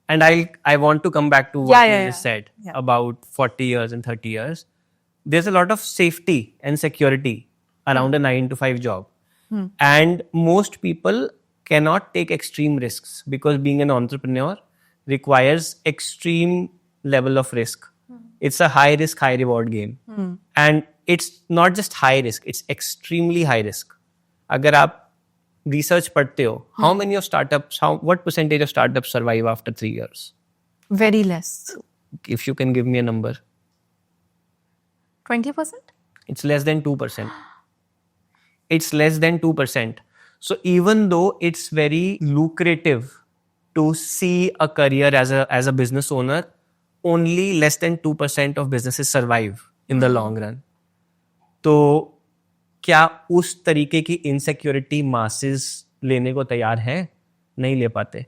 And I want to come back to what you just said about 40 years and 30 years. There's a lot of safety and security around a 9 to 5 job. And most people cannot take extreme risks because being an entrepreneur requires extreme level of risk. It's a high risk, high reward game. And it's not just high risk, it's extremely high risk. अगर आप research पढ़ते हो, how many of startups, what percentage of startups survive after 3 years? Very less. If you can give me a number. 20%? It's less than 2%. It's less than 2%. So even though it's very lucrative to see a career as a business owner, only less than 2% of businesses survive in the long run. तो क्या उस तरीके की insecurity masses लेने को तैयार हैं? नहीं ले पाते,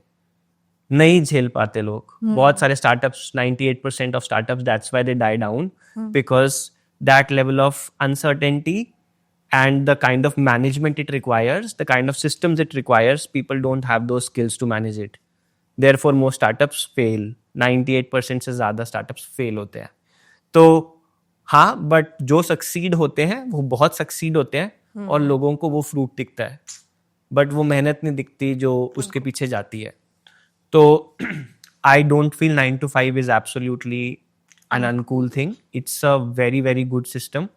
नहीं झेल पाते लोग. बहुत सारे startups, 98% of startups, that's why they die down, because that level of uncertainty and the kind of management it requires, the kind of systems it requires, people don't have those skills to manage it. Therefore, most startups fail. 98% से ज़्यादा startups fail होते हैं. तो हाँ, but जो succeed होते हैं वो बहुत सक्सीड होते हैं और लोगों को वो फ्रूट दिखता है, बट वो मेहनत नहीं दिखती जो उसके पीछे जाती है. तो I don't feel 9 to 5 is absolutely an uncool thing. It's a very, very good system.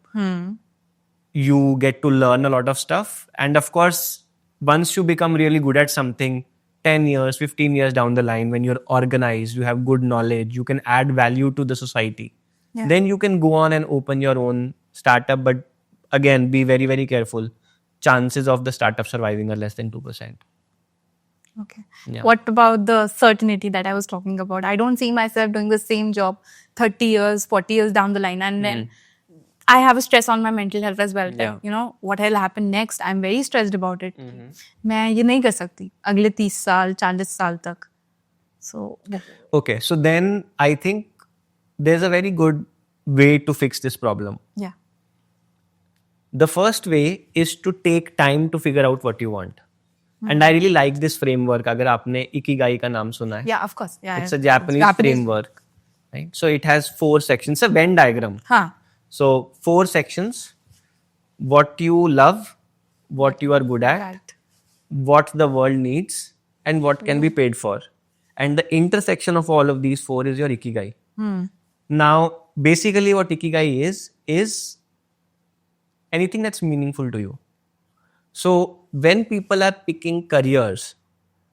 You get to learn a lot of stuff. And of course, once you become really good at something, 10 years, 15 years down the line, when you're organized, you have good knowledge, you can add value to the society, Yeah. then you can go on and open your own startup. But again, be very, very careful. Chances of the startup surviving are less than 2%. Okay. Yeah. What about the certainty that I was talking about? I don't see myself doing the same job 30 years, 40 years down the line. And then I have a stress on my mental health as well. Yeah. You know, what will happen next? I'm very stressed about it. मैं ये नहीं कर सकती अगले 30 साल 40 साल तक. So, Okay, so then I think there's a very good way to fix this problem. yeah. The first way is to take time to figure out what you want. And I really like this framework. अगर आपने Ikigai का नाम सुना है, Yeah, of course. Yeah, it's a Japanese framework, right? So it has 4 sections. It's a Venn diagram. हाँ. So 4 sections: what you love, what you are good at, Right. what the world needs, and what can be paid for. And the intersection of all of these 4 is your Ikigai. Now, basically what Ikigai is anything that's meaningful to you. So when people are picking careers,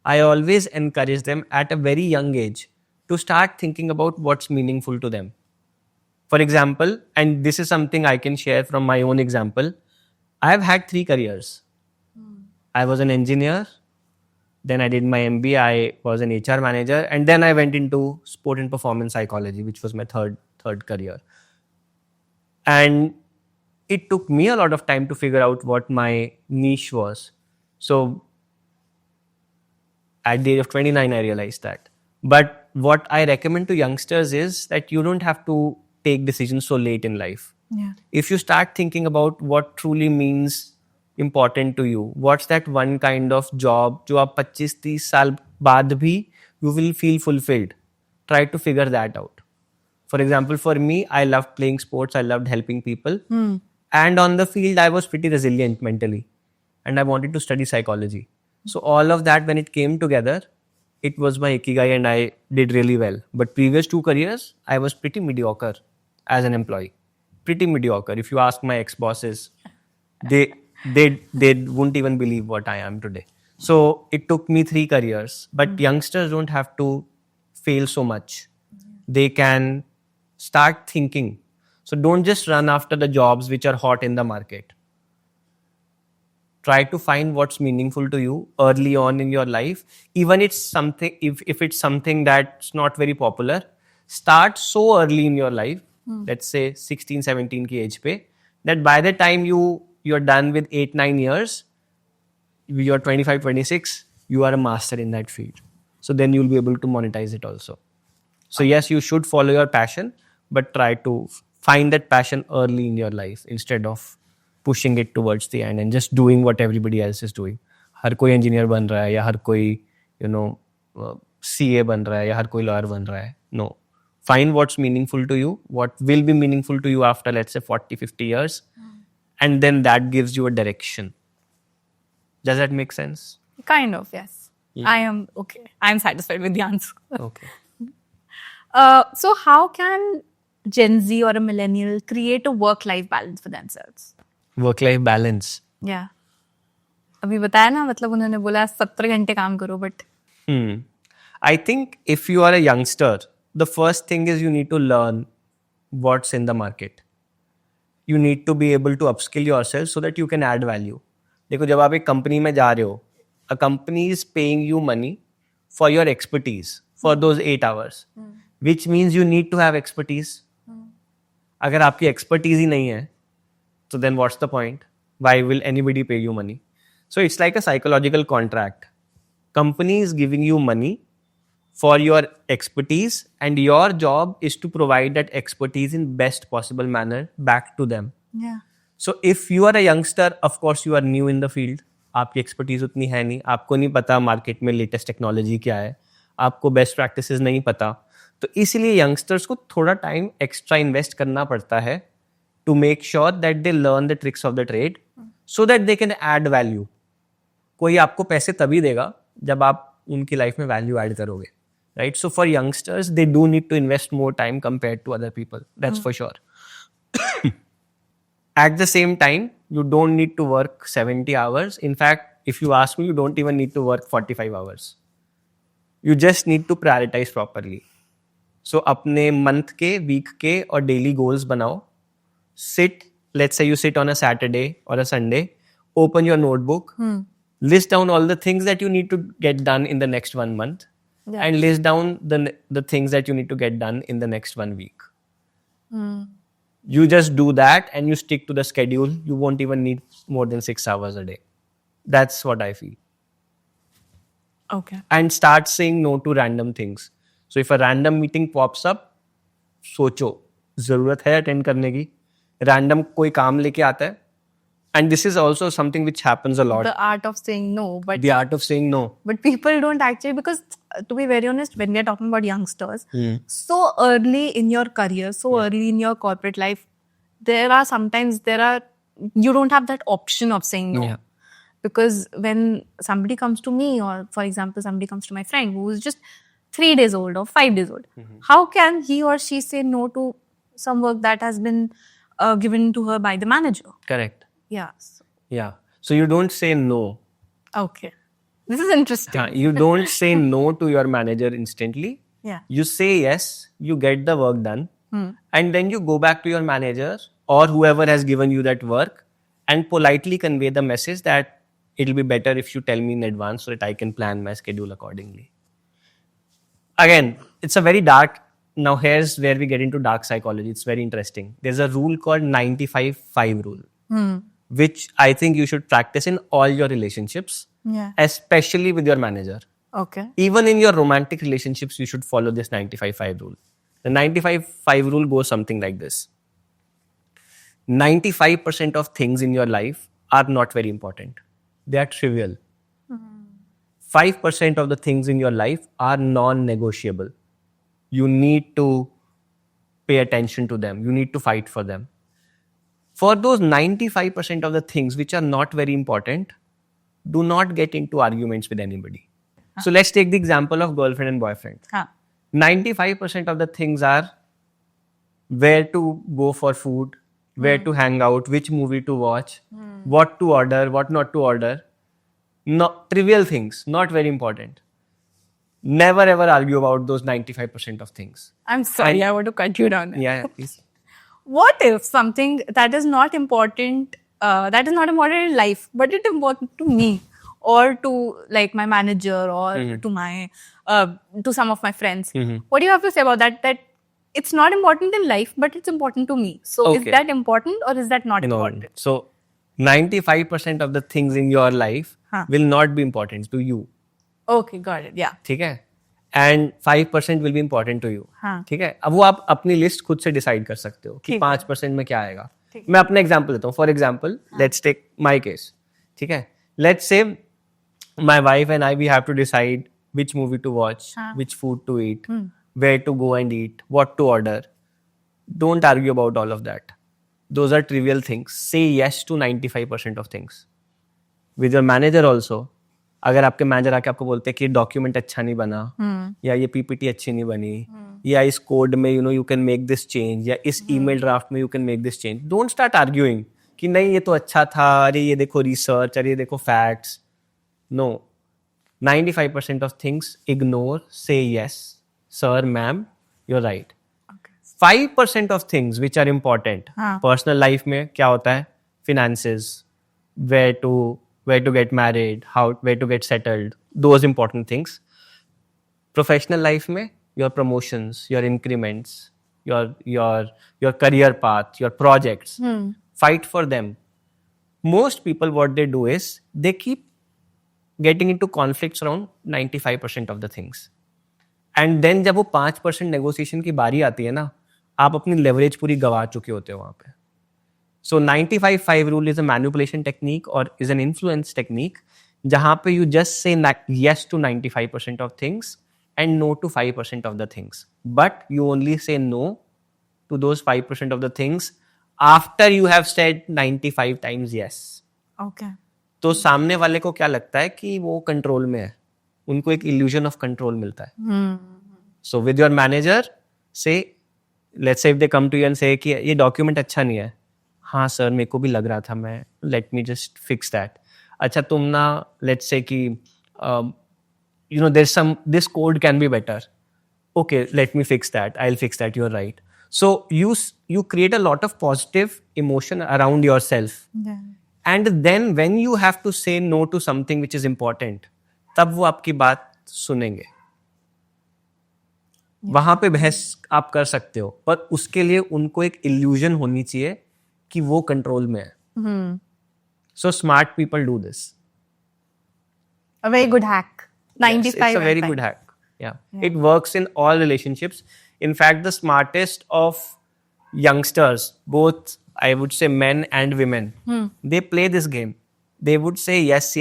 I always encourage them at a very young age to start thinking about what's meaningful to them. For example, and this is something I can share from my own example, I have had 3 careers. I was an engineer, then I did my MBA, I was an HR manager, and then I went into sport and performance psychology, which was my third career. And it took me a lot of time to figure out what my niche was. So at the age of 29, I realized that. But what I recommend to youngsters is that you don't have to take decisions so late in life. Yeah. If you start thinking about what truly means important to you, what's that one kind of job जो आप 25-30 साल बाद भी you will feel fulfilled. Try to figure that out. For example, for me, I loved playing sports. I loved helping people. And on the field, I was pretty resilient mentally. And I wanted to study psychology. So all of that, when it came together, it was my Ikigai and I did really well. But previous 2 careers, I was pretty mediocre as an employee. Pretty mediocre. If you ask my ex-bosses, they wouldn't even believe what I am today. So it took me 3 careers. But youngsters don't have to fail so much. They can start thinking. So don't just run after the jobs which are hot in the market. Try to find what's meaningful to you early on in your life. Even it's something, if it's something that's not very popular, start so early in your life, let's say 16, 17 ki age pe, that by the time you're done with 8-9 years, you're 25, 26, you are a master in that field. So then you'll be able to monetize it also. So yes, you should follow your passion, but try to find that passion early in your life instead of pushing it towards the end and just doing what everybody else is doing. हर कोई engineer बन रहा है या हर कोई CA बन रहा है या हर कोई lawyer बन रहा है. No. Find what's meaningful to you, what will be meaningful to you after, let's say, 40, 50 years. And then that gives you a direction. Does that make sense? Kind of, yes. Yeah. I am okay. I am satisfied with the answer. Okay. So how can Gen Z or a millennial create a work-life balance for themselves? Work-life balance. Yeah. अभी बताया ना, मतलब उन्होंने बोला 17 घंटे काम करो, but I think if you are a youngster, the first thing is you need to learn what's in the market. You need to be able to upskill yourself so that you can add value. देखो जब आप एक company में जा रहे हो, a company is paying you money for your expertise for those 8 hours, which means you need to have expertise. अगर आपकी expertise ही नहीं है, so then what's the point? Why will anybody pay you money? So it's like a psychological contract. Company is giving you money for your expertise, and your job is to provide that expertise in best possible manner back to them. yeah. So if you are a youngster, of course you are new in the field. आपकी expertise उतनी है नहीं, आपको नहीं पता market में latest technology क्या है, आपको best practices नहीं पता, तो इसलिए youngsters को थोड़ा time extra invest करना पड़ता है to make sure that they learn the tricks of the trade so that they can add value. कोई आपको पैसे तभी देगा जब आप उनकी लाइफ में वैल्यू ऐड करोगे, right? So for youngsters, they do need to invest more time compared to other people. That's for sure. At the same time, you don't need to work 70 hours. In fact, if you ask me, you don't even need to work 45 hours. You just need to prioritize properly. So अपने month के, week के और daily goals बनाओ. Sit, let's say you sit on a Saturday or a Sunday, open your notebook, list down all the things that you need to get done in the next 1 month, Yeah. and list down the things that you need to get done in the next 1 week. You just do that and you stick to the schedule. You won't even need more than 6 hours a day. That's what I feel. Okay. And start saying no to random things. So if a random meeting pops up, सोचो जरूरत है attend करने की. Random कोई काम लेके आता है. And this is also something which happens a lot. The art of saying no, but The art of saying no. But people don't actually, because to be very honest, when we are talking about youngsters, so early in your career, so early in your corporate life, you don't have that option of saying no. Yeah. Because when somebody comes to me, or for example, somebody comes to my friend who is just 3 days old or 5 days old, how can he or she say no to some work that has been given to her by the manager? Correct. Yeah. Yeah. So you don't say no. Okay. This is interesting. You don't say no to your manager instantly. Yeah. You say yes, you get the work done, and then you go back to your manager or whoever has given you that work and politely convey the message that it'll be better if you tell me in advance so that I can plan my schedule accordingly. Again, it's a very dark. Now here's where we get into dark psychology. It's very interesting. There's a rule called 95-5 rule, which I think you should practice in all your relationships, Yeah. especially with your manager. Okay. Even in your romantic relationships, you should follow this 95-5 rule. The 95-5 rule goes something like this. 95% of things in your life are not very important. They are trivial. 5% of the things in your life are non-negotiable. You need to pay attention to them. You need to fight for them. For those 95% of the things which are not very important, do not get into arguments with anybody. So let's take the example of girlfriend and boyfriend. 95% of the things are where to go for food, where to hang out, which movie to watch, what to order, what not to order. Not trivial things, not very important. Never ever argue about those 95% of things. I'm sorry, I want to cut you down. Yeah, please. What if something that is not important, in life, but it's important to me, or to like my manager, or to my to some of my friends? What do you have to say about that? That it's not important in life, but it's important to me. So is Okay. that important or is that not No. important? So 95% of the things in your life will not be important to you. Okay, got it. Yeah. ठीक है? And 5% will be important to you. हाँ. ठीक है? अब वो आप अपनी list खुद से डिसाइड कर सकते हो कि ठीक है. 5% में क्या आएगा. मैं अपना एग्जांपल देता हूँ. For example, let's take my case. ठीक है? Let's say my wife and I, we have to decide which movie to watch, which food to eat, where to go and eat, what to order. Don't argue about all of that. Those are trivial things. Say yes to 95% of things. With your manager also, अगर आपके manager आके आपको बोलते हैं कि document अच्छा नहीं बना, या ये पीपीटी अच्छी नहीं बनी, या इस कोड में you can make this change, या इस ईमेल ड्राफ्ट में you can make this change, don't start arguing कि नहीं ये तो अच्छा था, अरे ये देखो रिसर्च, अरे ये देखो facts. No. 95% of things ignore, say yes, sir, ma'am, you're right. 5% of things which are important. Personal life में क्या होता है? Finances, where to get married, where to get settled, those important things. Professional life में your promotions, your increments, your career path, your projects. Fight for them. Most people, what they do is they keep getting into conflicts around 95% of the things. And then जब वो 5% negotiation की बारी आती है ना, आप अपनी leverage पूरी गवा चुके होते हो वहाँ पे. So 95-5 rule is a manipulation technique or is an influence technique जहाँ पे you just say yes to 95% of things and no to 5% of the things. But you only say no to those 5% of the things after you have said 95 times yes. Okay. तो सामने वाले को क्या लगता है कि वो कंट्रोल में है, उनको एक इल्यूजन ऑफ कंट्रोल मिलता है. सो विद योर मैनेजर से let's say if they come to you and say कि ये डॉक्यूमेंट अच्छा नहीं है, हाँ सर मेरे को भी लग रहा था, मैं let me just fix that. अच्छा तुम ना लेट्स से कि this code can be better. Okay, let me fix that. I'll fix that. You're right. So you create a lot of positive emotion around yourself. Yeah. And then when you have to say no to something which is important, तब वो आपकी बात सुनेंगे. वहां पे बहस आप कर सकते हो, पर उसके लिए उनको एक इल्यूजन होनी चाहिए कि वो कंट्रोल में है. So smart people do this. A very good hack. 95. Yes, it's a very good hack. Yeah. It works in all relationships. In fact, the smartest of youngsters, both I would say men and women, they play this game. They would say yes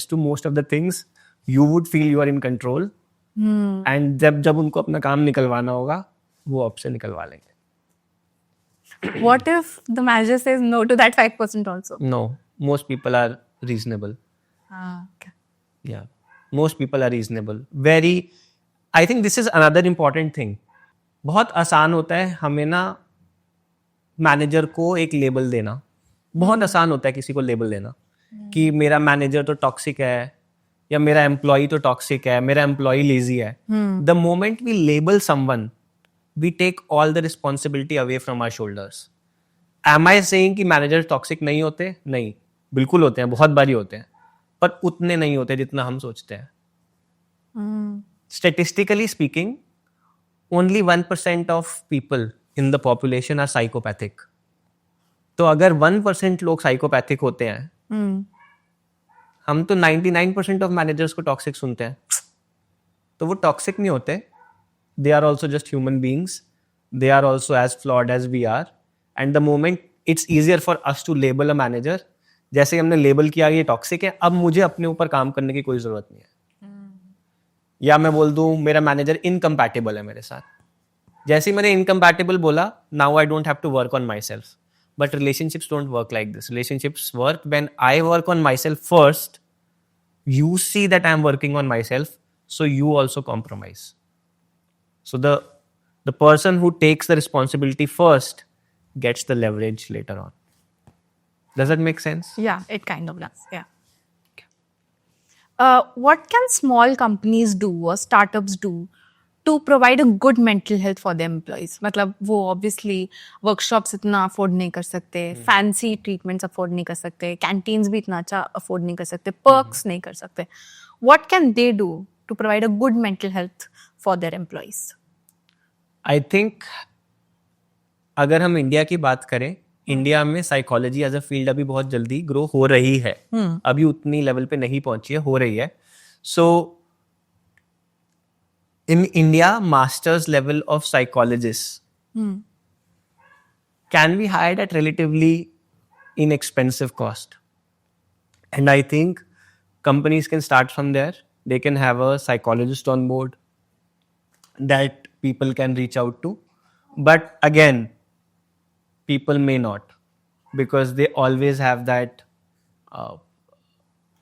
to most of the things. You would feel you are in control. And जब उनको अपना काम निकलवाना होगा, वो आपसे निकलवा लेंगे. What if the manager says no to that 5% also? No, most people are reasonable. Okay. Yeah, most people are reasonable. I think this is another important thing. बहुत आसान होता है हमें ना मैनेजर को एक लेबल देना. बहुत आसान होता है किसी को लेबल देना कि मेरा मैनेजर तो टॉक्सिक है, या मेरा एम्प्लॉय तो टॉक्सिक है, मेरा एम्प्लॉय लेजी है. The moment we label someone, we take all the responsibility away from our shoulders. Am I saying कि मैनेजर टॉक्सिक नहीं होते? नहीं, बिल्कुल होते हैं, बहुत बारी होते हैं, पर उतने नहीं होते जितना हम सोचते हैं. Statistically speaking, only 1% of people in the population are psychopathic. तो अगर 1% लोग साइकोपैथिक होते हैं, हम तो 99% ऑफ मैनेजर्स को टॉक्सिक सुनते हैं. तो वो टॉक्सिक नहीं होते. They are also just human beings. They are also as flawed as we are. And the moment it's easier for us to label a manager, जैसे हमने लेबल किया ये टॉक्सिक है, अब मुझे अपने ऊपर काम करने की कोई जरूरत नहीं है. या मैं बोल दूं मेरा मैनेजर इनकम्पैटिबल है मेरे साथ. जैसे ही मैंने इनकम्पैटिबल बोला, now I don't have to work on myself. But relationships don't work like this. Relationships work when I work on myself first. You see that I'm working on myself, so you also compromise. So the person who takes the responsibility first gets the leverage later on. Does that make sense? Yeah, it kind of does. Yeah. What can small companies do or startups do to provide a good mental health for their employees? मतलब वो obviously workshops इतना afford नहीं कर सकते, fancy treatments afford नहीं कर सकते, canteens भी इतना अच्छा afford नहीं कर सकते, perks नहीं कर सकते. What can they do to provide a good mental health for their employees? I think अगर हम इंडिया की बात करें, इंडिया में साइकोलॉजी एज अ फील्ड अभी बहुत जल्दी ग्रो हो रही है. अभी उतनी लेवल पे नहीं पहुंची है, हो रही है. सो in India, master's level of psychologists can be hired at relatively inexpensive cost. And I think companies can start from there. They can have a psychologist on board that people can reach out to. But again, people may not, because they always have that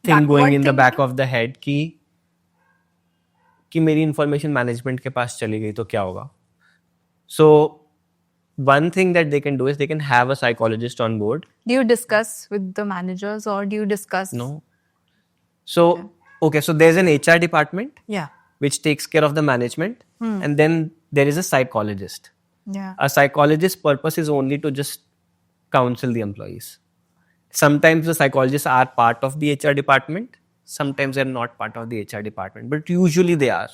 thing going in the back of the head कि मेरी information management के पास चली गई तो क्या होगा. सो one thing that they can do is they can have a psychologist on board. Do you discuss with the managers or do you discuss? No. So, okay, so there's an HR department Yeah. which takes care of the management, and then there is a psychologist. Yeah. A psychologist's purpose is only to just counsel the employees. Sometimes the psychologists are part of the HR department. Sometimes they're not part of the HR department, but usually they are.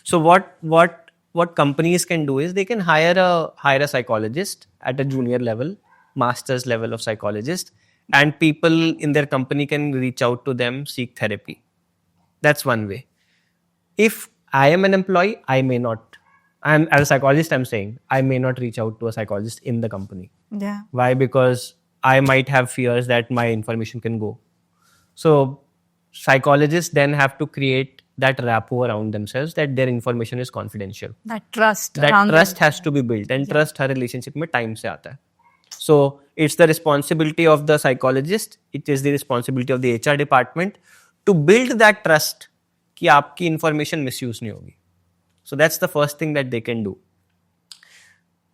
So what companies can do is they can hire a psychologist at a junior level, master's level of psychologist, and people in their company can reach out to them, seek therapy. That's one way. If I am an employee, I may not. As a psychologist, I'm saying I may not reach out to a psychologist in the company. Yeah. Why? Because I might have fears that my information can go. So psychologists then have to create that rapport around themselves that their information is confidential. That trust. That around trust them. has to be built, and trust her relationship में time से आता है. So it's the responsibility of the psychologist, it is the responsibility of the HR department to build that trust कि आपकी information misuse नहीं होगी. So that's the first thing that they can do.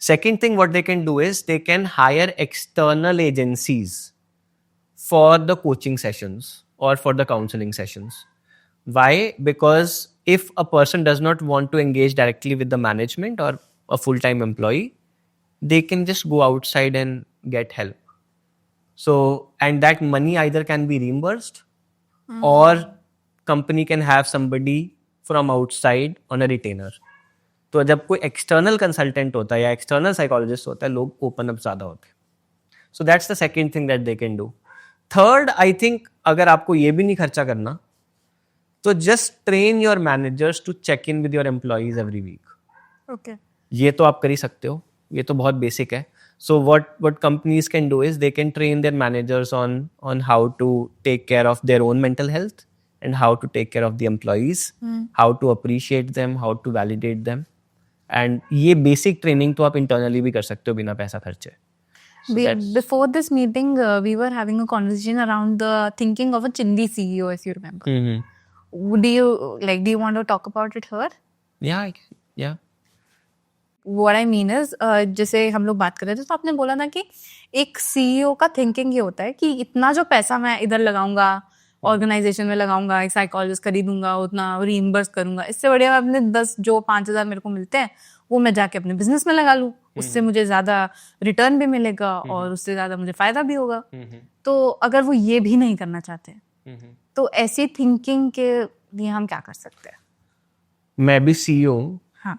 Second thing what they can do is they can hire external agencies for the coaching sessions or for the counseling sessions. Why? Because if a person does not want to engage directly with the management or a full-time employee, they can just go outside and get help. So, and that money either can be reimbursed or company can have somebody from outside on a retainer. तो जब कोई external consultant होता है या external psychologist होता है, लोग open up ज़्यादा होते हैं. So that's the second thing that they can do. Third, I think अगर आपको ये भी नहीं खर्चा करना, तो just train your managers to check in with your employees every week. Okay. ये तो आप कर ही सकते हो, ये तो बहुत बेसिक है. So what companies can do is they can train their managers on how to take care of their own mental health and how to take care of the employees, how to appreciate them, how to validate them. And ये basic training तो आप internally भी कर सकते हो बिना पैसा खर्चे. Before this meeting, we were having a conversation around the thinking of a Chindi CEO, if you remember. Mm-hmm. Do you want to talk about it here? Yeah, yeah. What I mean is, जैसे हम लोग बात कर रहे थे तो आपने बोला ना कि एक सीईओ का थिंकिंग ये होता है कि इतना जो पैसा मैं इधर लगाऊंगा, ऑर्गेनाइजेशन में लगाऊंगा, एक साइकोलॉजिस्ट खरीदूंगा, उतना रीइंबर्स करूंगा, इससे बढ़िया अपने 5,000 मेरे को मिलते हैं वो मैं जाके अपने बिजनेस में लगा लूँ, उससे मुझे ज्यादा रिटर्न भी मिलेगा और उससे ज्यादा मुझे फायदा भी होगा. तो अगर वो ये भी नहीं करना चाहते तो ऐसी थिंकिंग के लिए हम क्या कर सकते हैं? मैं भी सीईओ हूँ. हाँ.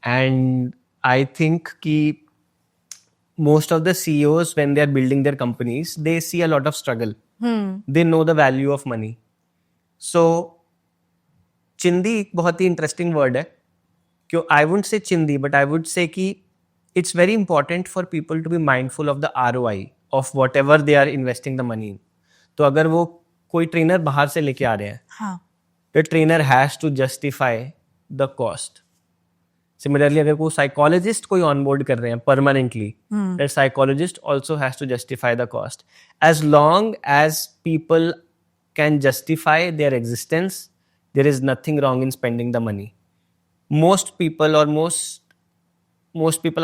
And I think कि most of the CEOs when they are building their companies, they see a lot of struggle. They know the value of money. So चिंदी एक बहुत ही interesting word है. क्यों I wouldn't say चिंदी, but I would say कि it's very important for people to be mindful of the ROI of whatever they are investing the money in. तो अगर वो कोई trainer बाहर से लेके आ रहे हैं, हाँ. the trainer has to justify the cost. Similarly, अगर कोई साइकोलॉजिस्ट कोई ऑनबोर्ड कर रहे हैं permanently, that psychologist also has to justify the cost. As long as people can justify their existence, there is nothing wrong in spending the money. Most people are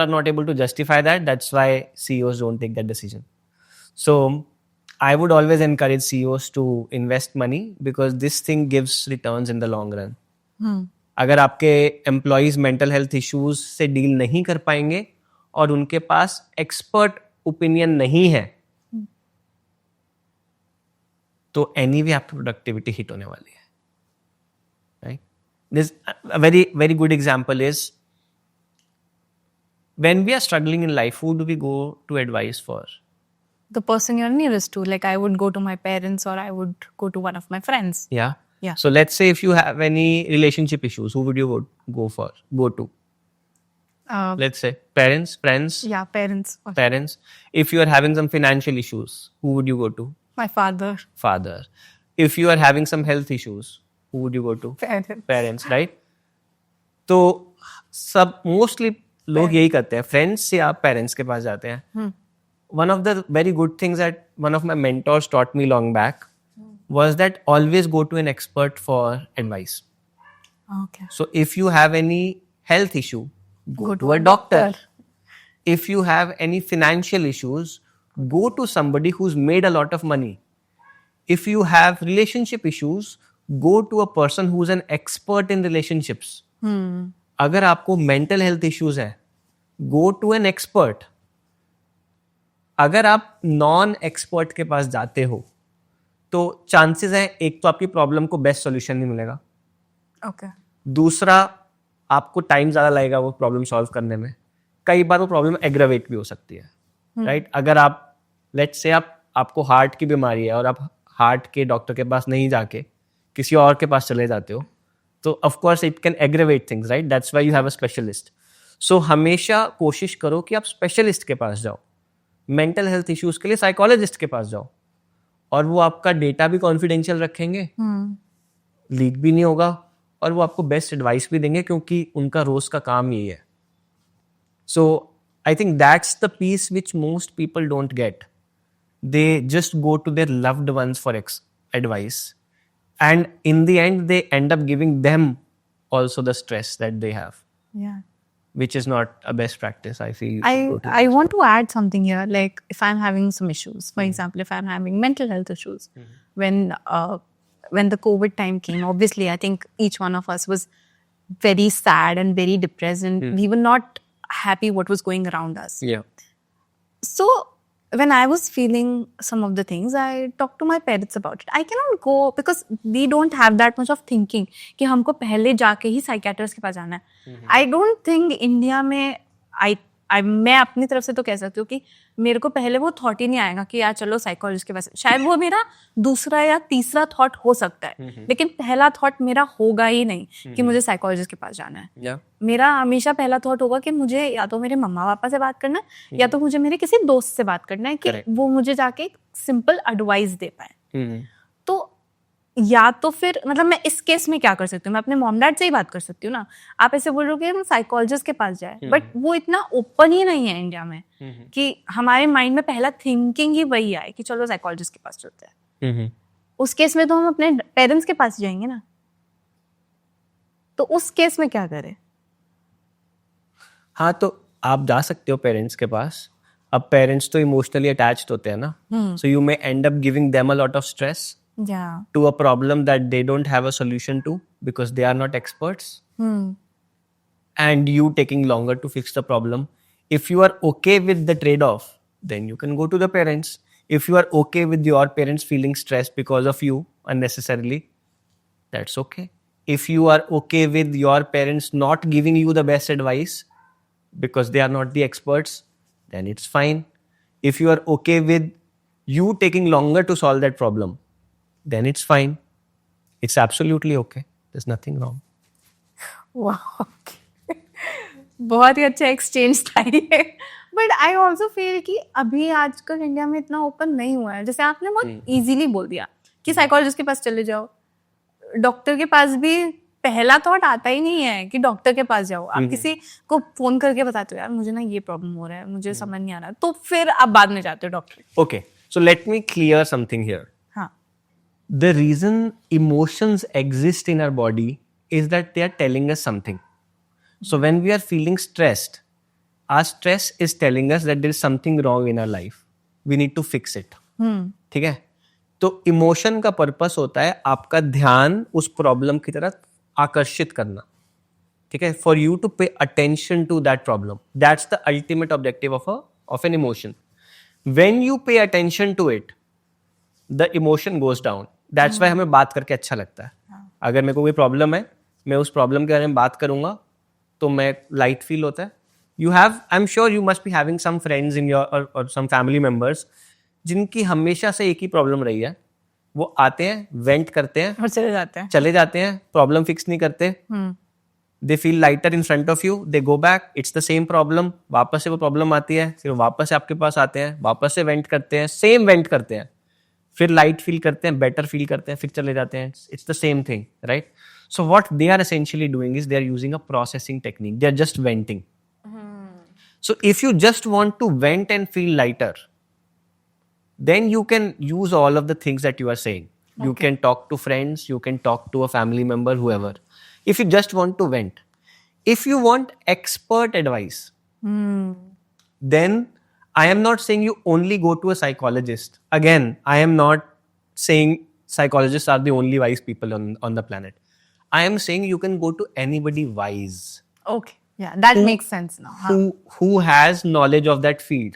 not able to justify that. That's why CEOs don't take that decision. So I would always encourage CEOs to invest money because this thing gives returns in the long run. अगर आपके employees mental health issues से deal नहीं कर पाएंगे और उनके पास expert opinion नहीं है, तो एनीवे आपकी प्रोडक्टिविटी हिट होने वाली है. Right. This very very good example is when we are struggling in life, who do we go to advice for? The person you're nearest to. Like I would go to my parents or I would go to one of my friends. Yeah. Yeah. So let's say if you have any relationship issues, who would you go to? Let's say parents, friends. Yeah, parents. Parents. If you are having some financial issues, who would you go to? My father. Father. If you are having some health issues, who would you go to? Parents. Parents, right? तो सब mostly लोग यही करते हैं, friends या parents के पास जाते हैं. One of the very good things that one of my mentors taught me long back was that always go to an expert for advice. Okay. So if you have any health issue, go to a doctor. If you have any financial issues, go to somebody who's made a lot of money. If you have relationship issues, go to a person who's an expert in relationships. अगर आपको mental health issues है, go to an expert. अगर आप non expert के पास जाते हो तो chances हैं, एक तो आपकी प्रॉब्लम को बेस्ट सॉल्यूशन नहीं मिलेगा. Okay. दूसरा, आपको टाइम ज़्यादा लगेगा वो प्रॉब्लम सॉल्व करने में. कई बार वो प्रॉब्लम एग्रावेट भी हो सकती है. राइट. अगर आप लेट्स से आपको हार्ट की बीमारी है और आप हार्ट के डॉक्टर के पास नहीं जाके किसी और के पास चले जाते हो, तो of course it can aggravate things. Right. That's why you have a specialist. So हमेशा कोशिश करो कि आप स्पेशलिस्ट के पास जाओ. मेंटल हेल्थ इश्यूज के लिए साइकोलॉजिस्ट के पास जाओ और वो आपका डेटा भी कॉन्फिडेंशियल रखेंगे, लीक भी नहीं होगा और वो आपको बेस्ट एडवाइस भी देंगे क्योंकि उनका रोज का काम यही है. So I think that's the piece which most people don't get. They just go to their loved ones for advice and in the end they end up giving them also the stress that they have. Yeah. Which is not a best practice, I feel. I want to add something here. Like if I'm having some issues, for example, if I'm having mental health issues, when when the COVID time came, obviously, I think each one of us was very sad and very depressed, and we were not happy what was going around us. Yeah. So when I was feeling some of the things, I talked to my parents about it. I cannot go because we don't have that much of thinking कि हमको पहले जाके ही psychiatrist के पास जाना है. I don't think India में मैं अपनी तरफ से तो कह सकती हूँ कि मेरे को पहले वो थॉट ही नहीं आएगा कि यार चलो साइकोलॉजिस्ट के पास. शायद वो मेरा दूसरा या तीसरा थॉट हो सकता है, लेकिन पहला थॉट मेरा होगा ही नहीं कि मुझे साइकोलॉजिस्ट के पास जाना है. Yeah. मेरा हमेशा पहला थॉट होगा कि मुझे या तो मेरे मम्मा पापा से बात करना है या तो मुझे मेरे किसी दोस्त से बात करना है कि Correct. वो मुझे जाके सिंपल एडवाइस दे पाए. तो या तो फिर मतलब मैं इस केस में क्या कर सकती हूँ, मैं अपने मॉम डैड से ही बात कर सकती हूँ ना. आप ऐसे बोल रहे हो कि हम साइकोलॉजिस्ट के पास जाए, बट वो इतना ओपन ही नहीं है इंडिया में कि हमारे माइंड में पहला थिंकिंग ही वही आए कि चलो साइकोलॉजिस्ट के पास चलते हैं. उस केस में तो हम अपने पेरेंट्स के पास जाएंगे ना. तो उस केस में क्या करें? हाँ, तो आप जा सकते हो पेरेंट्स के पास. अब पेरेंट्स तो इमोशनली अटैच्ड होते हैं ना, so you may and up giving them a lot of stress Yeah. to a problem that they don't have a solution to because they are not experts, and you taking longer to fix the problem. If you are okay with the trade-off, then you can go to the parents. If you are okay with your parents feeling stressed because of you unnecessarily, that's okay. If you are okay with your parents not giving you the best advice because they are not the experts, then it's fine. If you are okay with you taking longer to solve that problem, then it's fine. It's absolutely okay. There's nothing wrong. Wow. बहुत ही अच्छा exchange था ये. But I also feel कि अभी आजकल India में इतना open नहीं हुआ है. जैसे आपने बहुत इजीली बोल दिया कि साइकोलॉजिस्ट के पास चले जाओ. डॉक्टर के पास भी पहला थॉट आता ही नहीं है कि डॉक्टर के पास जाओ. आप किसी को फोन करके बताते हो यार मुझे ना ये प्रॉब्लम हो रहा है, मुझे समझ नहीं आ रहा, तो फिर आप बाद में जाते हो doctor. Okay. So let me clear something here. हाँ. The reason emotions exist in our body is that they are telling us something. So when we are feeling stressed, our stress is telling us that there is something wrong in our life. We need to fix it. ठीक है? तो emotion का purpose होता है आपका ध्यान उस problem की तरफ आकर्षित करना. ठीक है? For you to pay attention to that problem. That's the ultimate objective of an emotion. When you pay attention to it, the emotion goes down. That's why हमें बात करके अच्छा लगता है. अगर मेरे को कोई प्रॉब्लम है, मैं उस प्रॉब्लम के बारे में बात करूंगा तो मैं लाइट फील होता है. You have, I'm sure you must be having some friends in your or some family members जिनकी हमेशा से एक ही प्रॉब्लम रही है. वो आते हैं, वेंट करते हैं और चले जाते हैं, प्रॉब्लम फिक्स नहीं करते. They feel lighter in front of you, they go back, it's the same problem. वापस से वो प्रॉब्लम आती है, फिर वापस से आपके पास आते हैं, वापस से वेंट करते हैं, सेम वेंट करते हैं, फिर लाइट फील करते हैं, बेटर फील करते हैं, फिर चले जाते हैं. It's the same thing, right? So what they are essentially doing is they are using a processing technique. They are just venting. So if you just want to vent and feel lighter, then you can use all of the things that you are saying. You can talk to friends, you can talk to a family member, whoever. If you just want to vent. If you want expert advice, then I am not saying you only go to a psychologist. Again, I am not saying psychologists are the only wise people on the planet. I am saying you can go to anybody wise. Okay. Yeah, that makes sense now. Who has knowledge of that field.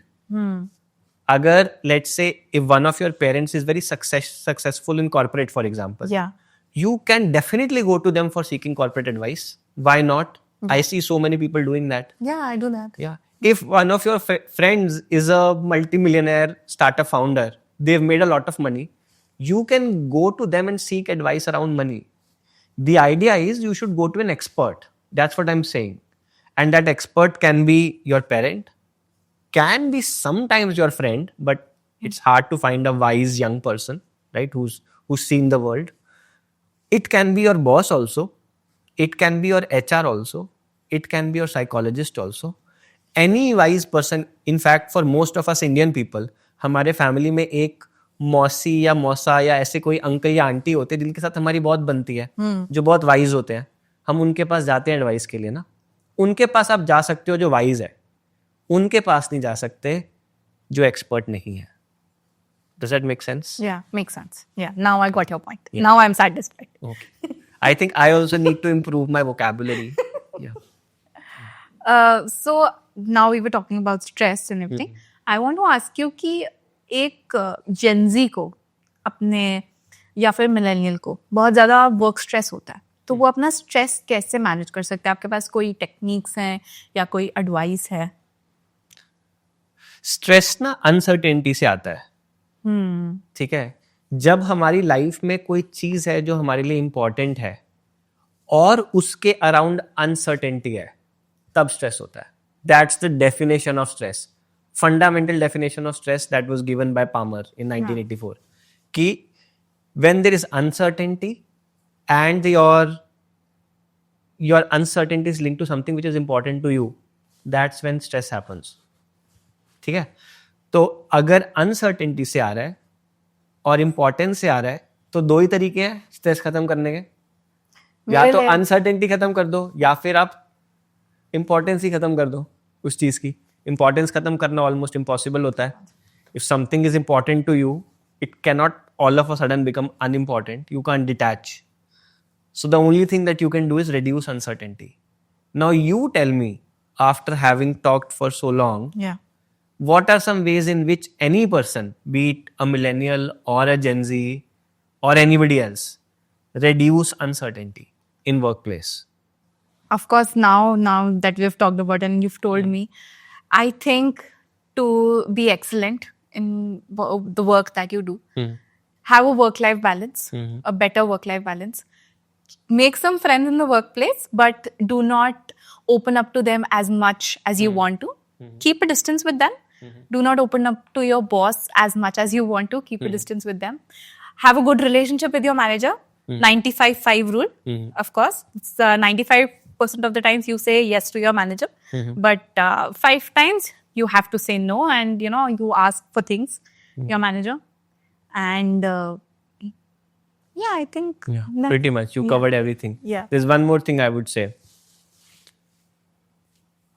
Agar, let's say, if one of your parents is very successful in corporate, for example, Yeah. you can definitely go to them for seeking corporate advice. Why not? I see so many people doing that. Yeah, I do that. Yeah. If one of your friends is a multimillionaire startup founder, they've made a lot of money, you can go to them and seek advice around money. The idea is you should go to an expert. That's what I'm saying. And that expert can be your parent, can be sometimes your friend, but it's hard to find a wise young person, right? Who's seen the world. It can be your boss also. It can be your HR also. It can be your psychologist also. Any wise person. In fact, for most of us Indian people, हमारे family में एक मौसी या मौसा या ऐसे कोई uncle या आंटी होते हैं जिनके साथ हमारी बहुत बनती है, जो बहुत वाइज होते हैं. हम उनके पास जाते हैं एडवाइस के लिए ना. उनके पास आप जा सकते हो जो वाइज है, उनके पास नहीं जा सकते जो एक्सपर्ट नहीं है. Does that make sense? Yeah, makes sense. Yeah, now I got your point. Yeah. Now I'm satisfied. Okay. I think I also need to improve my vocabulary. Yeah. So now we were talking about stress and everything. I want to ask you कि एक Gen Z को अपने या फिर millennial को बहुत ज़्यादा work stress होता है, तो वो अपना स्ट्रेस कैसे मैनेज कर सकते हैं? आपके पास कोई टेक्निक्स हैं या कोई एडवाइस है? स्ट्रेस ना अनसर्टेनिटी से आता है. ठीक है. जब हमारी लाइफ में कोई चीज है जो हमारे लिए इंपॉर्टेंट है और उसके अराउंड अनसर्टेनिटी है, तब स्ट्रेस होता है. That's the definition of stress, fundamental definition of stress that was given by Palmer in 1984 कि when there is uncertainty and your uncertainty is linked to something which is important to you, that's when stress happens. ठीक है. तो अगर uncertainty से आ रहा है और importance से आ रहा है, तो दो ही तरीके हैं स्ट्रेस खत्म करने के. या तो अनसर्टेनिटी खत्म कर दो या फिर आप इम्पोर्टेंस ही खत्म कर दो उस चीज की. इम्पोर्टेंस खत्म करना ऑलमोस्ट इम्पॉसिबल होता है. If something is important to you, it cannot all of a sudden become unimportant. You can't detach. So the only thing that you can do is reduce uncertainty. Now you tell me, after having talked for so long, Yeah. what are some ways in which any person, be it a millennial or a Gen Z or anybody else, reduce uncertainty in workplace? Of course, now that we've talked about and you've told me, I think to be excellent in the work that you do, have a work-life balance, a better work-life balance. Make some friends in the workplace, but do not open up to them as much as you want to. Keep a distance with them. Do not open up to your boss as much as you want to. Keep a distance with them. Have a good relationship with your manager. 95-5 rule, of course. It's 95% of the times you say yes to your manager, but 5 times you have to say no, and you ask for things, your manager. And yeah, I think Pretty much you covered everything. Yeah. There's one more thing I would say.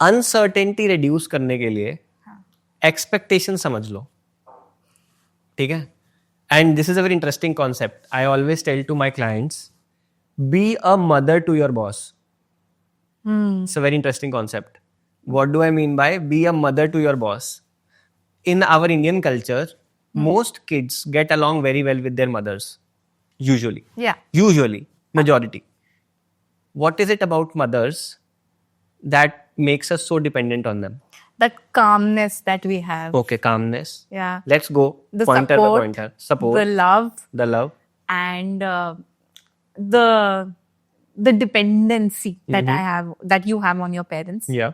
Uncertainty reduce करने के लिए expectation समझ लो. ठीक है. And this is a very interesting concept. I always tell to my clients, be a mother to your boss. It's a very interesting concept. What do I mean by be a mother to your boss? In our Indian culture, most kids get along very well with their mothers. Usually. yeah, Usually. Majority. What is it about mothers that makes us so dependent on them? that calmness that we have. Okay, calmness. Yeah. Let's go The pointer by support, pointer. Support. the love, The love. and the dependency that I have, that you have on your parents. Yeah.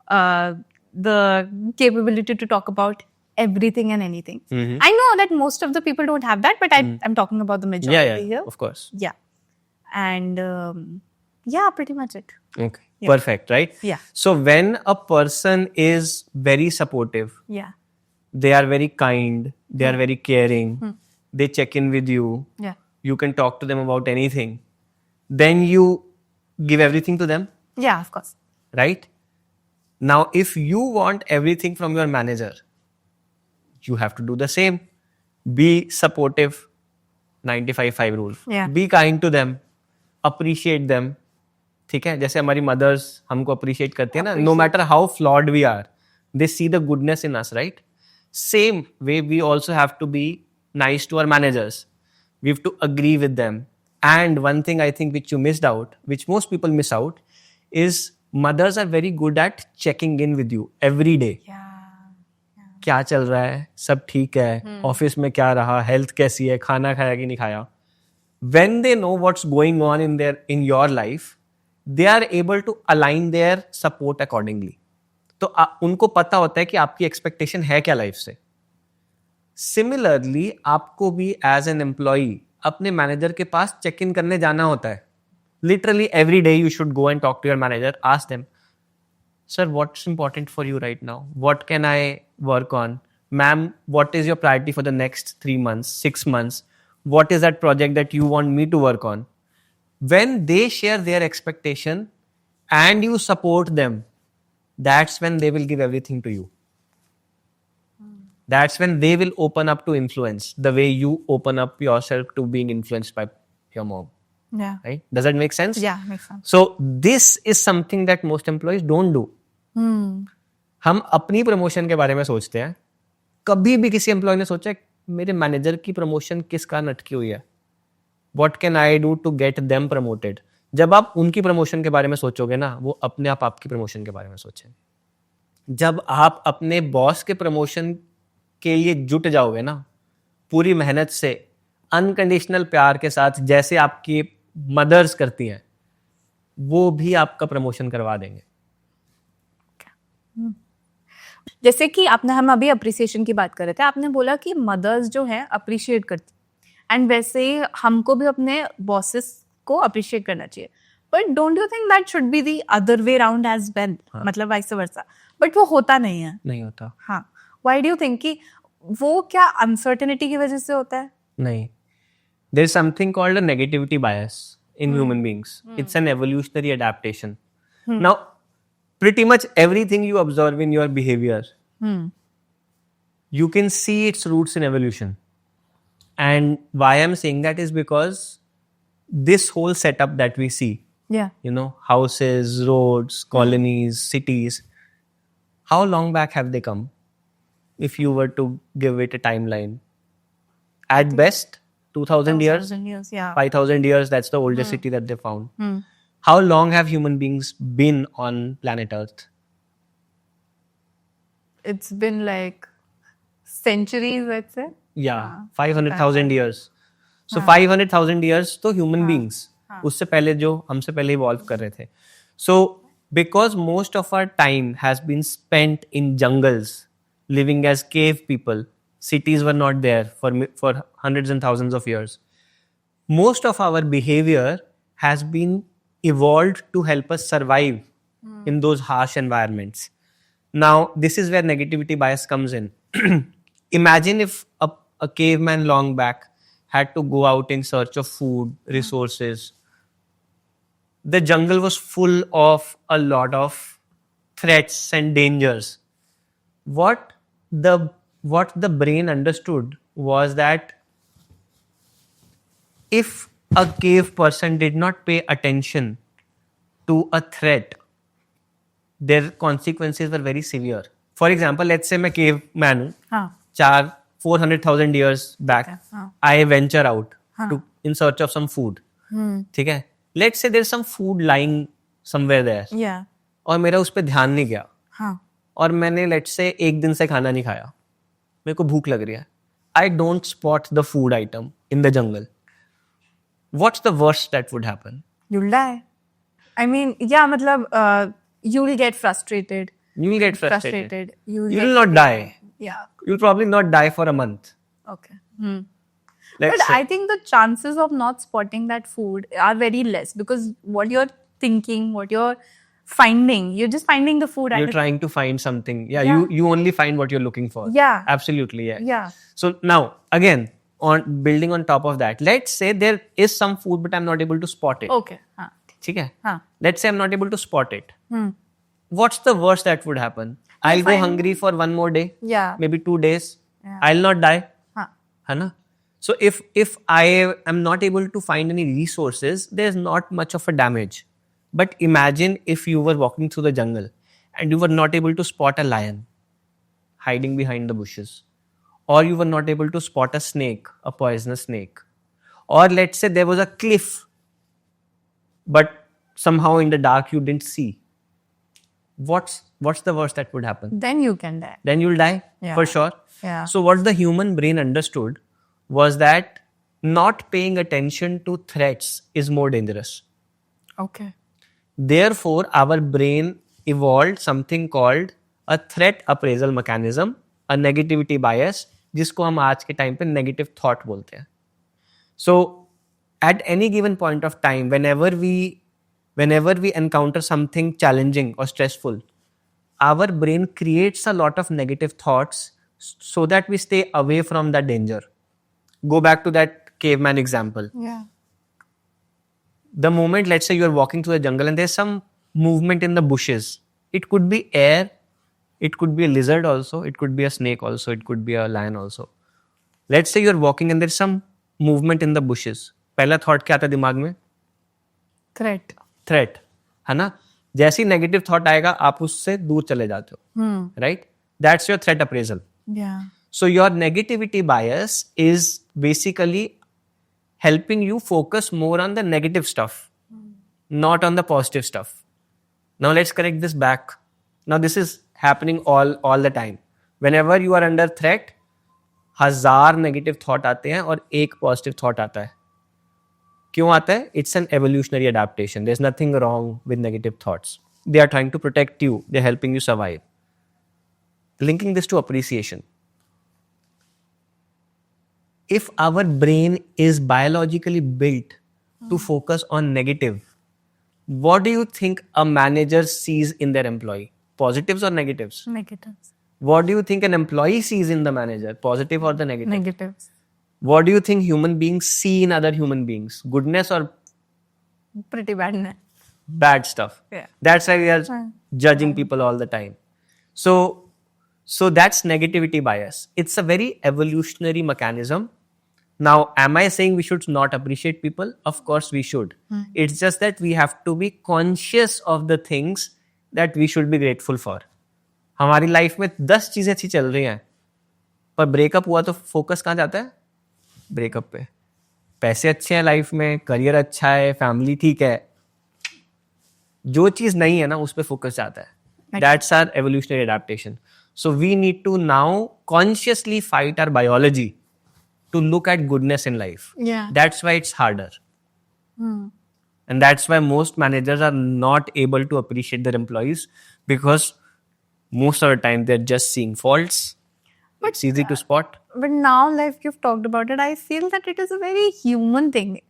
The capability to talk about everything and anything. I know that most of the people don't have that, but I'm talking about the majority Yeah, here. of course. Yeah. And yeah, pretty much it. Okay. Perfect, right? Yeah. So when a person is very supportive, Yeah. they are very kind, they are very caring, they check in with you, Yeah. you can talk to them about anything, then you give everything to them, Yeah, of course. right? Now, if you want everything from your manager, you have to do the same. Be supportive, 95-5 rule. Yeah. Be kind to them, appreciate them. ठीक है. जैसे हमारी mothers हमको appreciate करती है ना, no matter how flawed we are, they see the goodness in us, right? Same way we also have to be nice to our managers. We have to agree with them. And one thing I think which you missed out, which most people miss out, is mothers are very good at checking in with you every day. Yeah. क्या चल रहा है, सब ठीक है, office में क्या रहा, हेल्थ कैसी है, खाना खाया कि नहीं खाया. When they know what's going on in your life, they are able to align their support accordingly. तो उनको पता होता है कि आपकी एक्सपेक्टेशन है क्या लाइफ से. सिमिलरली आपको भी एज एन एम्प्लॉई अपने मैनेजर के पास चेक इन करने जाना होता है. Literally every day you should go and talk to your manager, ask them, sir what's important for you right now, what can I work on, ma'am what is your priority for the next 3 months, 6 months, what is that project that you want me to work on. When they share their expectation and you support them, that's when they will give everything to you. That's when they will open up to influence the way you open up yourself to being influenced by your mom. Yeah. Right? Does that make sense? Yeah, makes sense. So this is something that most employees don't do. हम अपनी promotion के बारे में सोचते हैं. कभी भी किसी एम्प्लॉय ने सोचा है, मेरे मैनेजर की प्रमोशन किस कारण अटकी हुई है? What can I do to get them promoted? जब आप उनकी प्रमोशन के बारे में सोचोगे ना, वो अपने आप आपकी प्रमोशन के बारे में सोचें. जब आप अपने बॉस के प्रमोशन के लिए जुट जाओगे ना, पूरी मेहनत से, अनकंडीशनल प्यार के साथ, जैसे आपकी मदर्स करती हैं, वो भी आपका प्रमोशन करवा देंगे. जैसे कि हम अभी अप्रिसिएशन की बात कर रहे थे, आपने बोला कि मदर्स जो है अप्रिशिएट करती, एंड वैसे ही हमको भी अपने बॉसेस को अप्रिशिएट करना चाहिए. But don't you think that should be the other way round as well, मतलब वाइस वर्सा? बट वो होता नहीं है. नहीं होता. हाँ, व्हाई डू यू थिंक कि वो क्या अनसर्टेनिटी की वजह से होता है? नहीं. There is something called a negativity bias in human beings. It's an evolutionary adaptation. Now, pretty much everything you observe in your behavior, you can see its roots in evolution. And why I'm saying that is because this whole setup that we see, Yeah. you know, houses, roads, colonies, cities, how long back have they come? If you were to give it a timeline, at best 2000 years, 1000 years, yeah. 5000 years, that's the oldest city that they found. How long have human beings been on planet Earth? It's been like centuries, let's say. Yeah, 500,000 years. So 500,000 years तो human beings, उससे पहले जो हमसे पहले evolve कर रहे थे. So because most of our time has been spent in jungles, living as cave people, cities were not there for hundreds and thousands of years. Most of our behavior has been evolved to help us survive in those harsh environments. Now, this is where negativity bias comes in. Imagine if a caveman long back had to go out in search of food, resources. The jungle was full of a lot of threats and dangers. What the brain understood was that if a cave person did not pay attention to a threat, their consequences were very severe. For example, let's say मैं cave man हूँ, हाँ. 400,000 years back, I venture out to in search of some food. ठीक है? Let's say there's some food lying somewhere there. Yeah. और मेरा उस पर ध्यान नहीं गया. हाँ. और मैंने लेट्स से एक दिन से खाना नहीं खाया, मेरे को भूख लग रही है. I don't spot the food item in the jungle. What's the worst that would happen? You'll die. I mean, yeah, मतलब you'll get frustrated. You will get frustrated. You will not die. Yeah. You'll probably not die for a month. Okay. Let's But say. I think the chances of not spotting that food are very less, because what you're thinking, what you're finding, you're just finding the food. You're trying to find something. Yeah, Yeah. You only find what you're looking for. Yeah. Absolutely, yeah. Yeah. So now, again, on building on top of that, let's say there is some food, but I'm not able to spot it. Okay. हाँ. ठीक है? हाँ. Let's say I'm not able to spot it. What's the worst that would happen? I'll go hungry for one more day. Yeah. Maybe 2 days. Yeah. I'll not die. हाँ. है ना? So if I am not able to find any resources, there's not much of a damage. But imagine if you were walking through the jungle and you were not able to spot a lion hiding behind the bushes, or you were not able to spot a snake, a poisonous snake, or let's say there was a cliff, but somehow in the dark you didn't see. What's the worst that would happen? Then you can die. Then you'll die. Yeah. For sure. Yeah. So what the human brain understood was that not paying attention to threats is more dangerous. Okay. Therefore, our brain evolved something called a threat appraisal mechanism, a negativity bias, जिसको हम आज के time पे negative thought बोलते हैं. So, at any given point of time, whenever we encounter something challenging or stressful, our brain creates a lot of negative thoughts so that we stay away from that danger. Go back to that caveman example. Yeah. The moment, let's say, you're walking through the jungle and there's some movement in the bushes, it could be air, It could be a lizard also. It could be a snake also. It could be a lion also. Let's say you're walking and there's some movement in the bushes. पहला thought क्या आता है दिमाग में? Threat. Threat, है ना? जैसी negative thought आएगा आप उससे दूर चले जाते हो, right? That's your threat appraisal. Yeah. So your negativity bias is basically helping you focus more on the negative stuff, not on the positive stuff. Now let's correct this back. Now this is happening all the time. Whenever you are under threat, 1000 negative thought आते हैं और एक positive thought आता है. क्यों आता है? It's an evolutionary adaptation. There's nothing wrong with negative thoughts. They are trying to protect you. They're helping you survive. Linking this to appreciation. If our brain is biologically built to focus on negative, what do you think a manager sees in their employee? Positives or negatives? Negatives. What do you think an employee sees in the manager? Positive or the negative? Negatives. What do you think human beings see in other human beings? Goodness or Pretty bad. bad stuff? Yeah. That's why we are judging people all the time. So that's negativity bias. It's a very evolutionary mechanism. Now, am I saying we should not appreciate people? Of course we should. It's just that we have to be conscious of the things that we should be grateful for. हमारी life में 10 चीजें अच्छी चल रही हैं, पर breakup हुआ तो फोकस कहाँ जाता है? ब्रेकअप पे. पैसे अच्छे हैं लाइफ में, करियर अच्छा है, फैमिली ठीक है, जो चीज नहीं है ना उस पे फोकस जाता है. That's our evolutionary adaptation. So we need to now consciously fight our biology to look at goodness in life. Yeah. That's why it's harder. And that's why most managers are not able to appreciate their employees, because most of the time they're just seeing faults. But, it's easy to spot. But now, like you've talked about it, I feel that it is a very human thing.